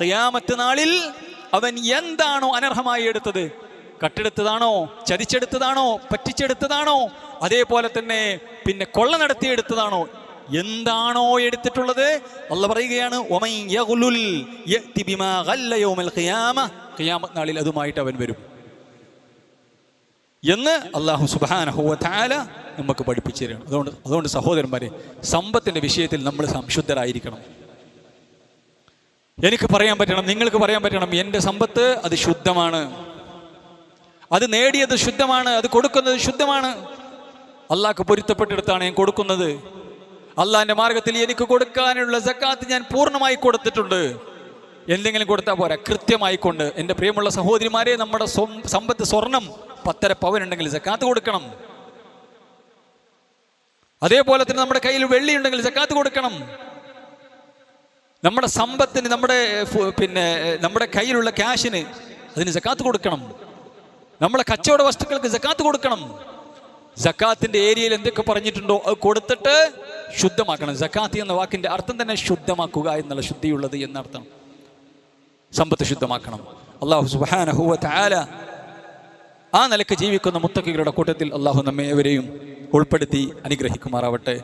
ഖിയാമത്ത് നാളിൽ അവൻ എന്താണോ അനർഹമായി എടുത്തത്, കട്ടെടുത്തതാണോ, ചതിച്ചെടുത്തതാണോ, പറ്റിച്ചെടുത്തതാണോ, അതേപോലെ തന്നെ പിന്നെ കൊള്ള നടത്തിയെടുത്തതാണോ, എന്താണോ എടുത്തിട്ടുള്ളത്, അല്ലാഹ് പറയുകയാണ് വമൻ യഗ്ലുൽ യഅതി ബിമാ ഗല്ല യൗമൽ ഖിയാമ, ഖിയാമത്ത് നാളിൽ അതുമായിട്ട് അവൻ വരും എന്ന് അല്ലാഹു സുബ്ഹാനഹു വ തആല നമുക്ക് പഠിപ്പിച്ചു തരുന്നു. അതുകൊണ്ട് സഹോദരന്മാരെ, സമ്പത്തിന്റെ വിഷയത്തിൽ നമ്മൾ സംശുദ്ധരായിരിക്കണം. എനിക്ക് പറയാൻ പറ്റണം, നിങ്ങൾക്ക് പറയാൻ പറ്റണം, എൻ്റെ സമ്പത്ത് അത് ശുദ്ധമാണ്, അത് നേടിയത് ശുദ്ധമാണ്, അത് കൊടുക്കുന്നത് ശുദ്ധമാണ്, അള്ളാഹ്ക്ക് പൊരുത്തപ്പെട്ടെടുത്താണ് ഞാൻ കൊടുക്കുന്നത്, അള്ളാഹിൻ്റെ മാർഗത്തിൽ എനിക്ക് കൊടുക്കാനുള്ള സക്കാത്ത് ഞാൻ പൂർണ്ണമായി കൊടുത്തിട്ടുണ്ട്. എന്തെങ്കിലും കൊടുത്താൽ പോരാ, കൃത്യമായിക്കൊണ്ട്. എൻ്റെ പ്രിയമുള്ള സഹോദരിമാരെ, നമ്മുടെ സമ്പത്ത് സ്വർണം 10 പവനുണ്ടെങ്കിൽ സക്കാത്ത് കൊടുക്കണം. അതേപോലെ തന്നെ നമ്മുടെ കയ്യിൽ വെള്ളി ഉണ്ടെങ്കിൽ സക്കാത്ത് കൊടുക്കണം. നമ്മുടെ സമ്പത്തിന്, നമ്മുടെ കയ്യിലുള്ള ക്യാഷിന് അതിന് സക്കാത്ത് കൊടുക്കണം. നമ്മളെ കച്ചവട വസ്തുക്കൾക്ക് സക്കാത്ത് കൊടുക്കണം. സക്കാത്തിന്റെ ഏരിയയിൽ എന്തൊക്കെ പറഞ്ഞിട്ടുണ്ടോ അത് കൊടുത്തിട്ട് ശുദ്ധമാക്കണം. സക്കാത്ത് എന്ന വാക്കിന്റെ അർത്ഥം തന്നെ ശുദ്ധമാക്കുക എന്നുള്ള, ശുദ്ധിയുള്ളത് എന്നർത്ഥം. സമ്പത്ത് ശുദ്ധമാക്കണം. അല്ലാഹു സുബ്ഹാനഹു വ തആല ആ നിലക്ക് ജീവിക്കുന്ന മുത്തഖികളുടെ കൂട്ടത്തിൽ അല്ലാഹു നമ്മെ ഏവരെയും ഉൾപ്പെടുത്തി അനുഗ്രഹിക്കുമാറാവട്ടെ.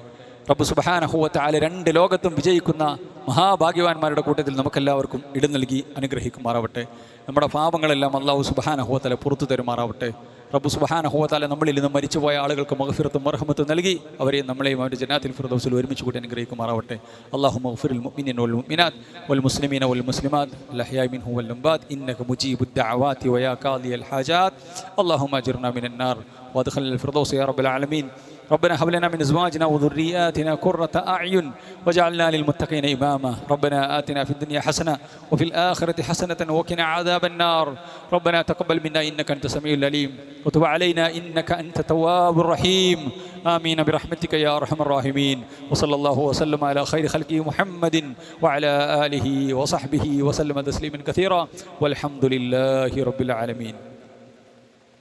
റബ്ബ് സുബ്ഹാനഹു വ തആല 2 ലോകത്തും വിജയിക്കുന്ന മഹാഭാഗ്യവാന്മാരുടെ കൂട്ടത്തിൽ നമുക്കെല്ലാവർക്കും ഇടം നൽകി അനുഗ്രഹിക്കുമാറാവട്ടെ. നമ്മുടെ പാപങ്ങളെല്ലാം അല്ലാഹു സുബ്ഹാനഹു വ തആല പുറത്തു തരുമാറാവട്ടെ. റബ്ബ് സുബ്ഹാനഹു വ തആല നമ്മളിൽ നിന്ന് മരിച്ചുപോയ ആളുകൾക്ക് മഗ്ഫിറത്തും മർഹമത്തും നൽകി അവരെയും നമ്മളെയും അവരുടെ ജന്നാത്തിൽ ഫിർദൗസിൽ ഒരുമിച്ച് കൂട്ടി അനുഗ്രഹിക്കുമാറാവട്ടെ. അല്ലാഹുമ്മ ഗ്ഫിറിൽ മുഅ്മിനീന വൽ മുഅ്മിനാത്ത് വൽ മുസ്ലിമീന വൽ മുസ്ലിമാത്ത് അൽഅഹ്യാഇ മിൻഹും വൽ അംവാത്ത് ഇന്നക മുജീബുദ് ദഅവാതി വയാ ഖാദിയൽ ഹാജാത്ത്. അല്ലാഹുമ്മ അജിർനാ മിനൻ നാർ وادخلنا الفردوس يا رب العالمين. ربنا هب لنا من ازواجنا وذرياتنا قرة اعين واجعلنا للمتقين اماما. ربنا آتنا في الدنيا حسنة وفي الآخرة حسنة وقنا عذاب النار. ربنا تقبل منا انك انت السميع العليم وتب علينا انك انت التواب الرحيم. آمين برحمتك يا أرحم الراحمين. وصلى الله وسلم على خير خلقه محمد وعلى آله وصحبه وسلم تسليما كثيرا والحمد لله رب العالمين.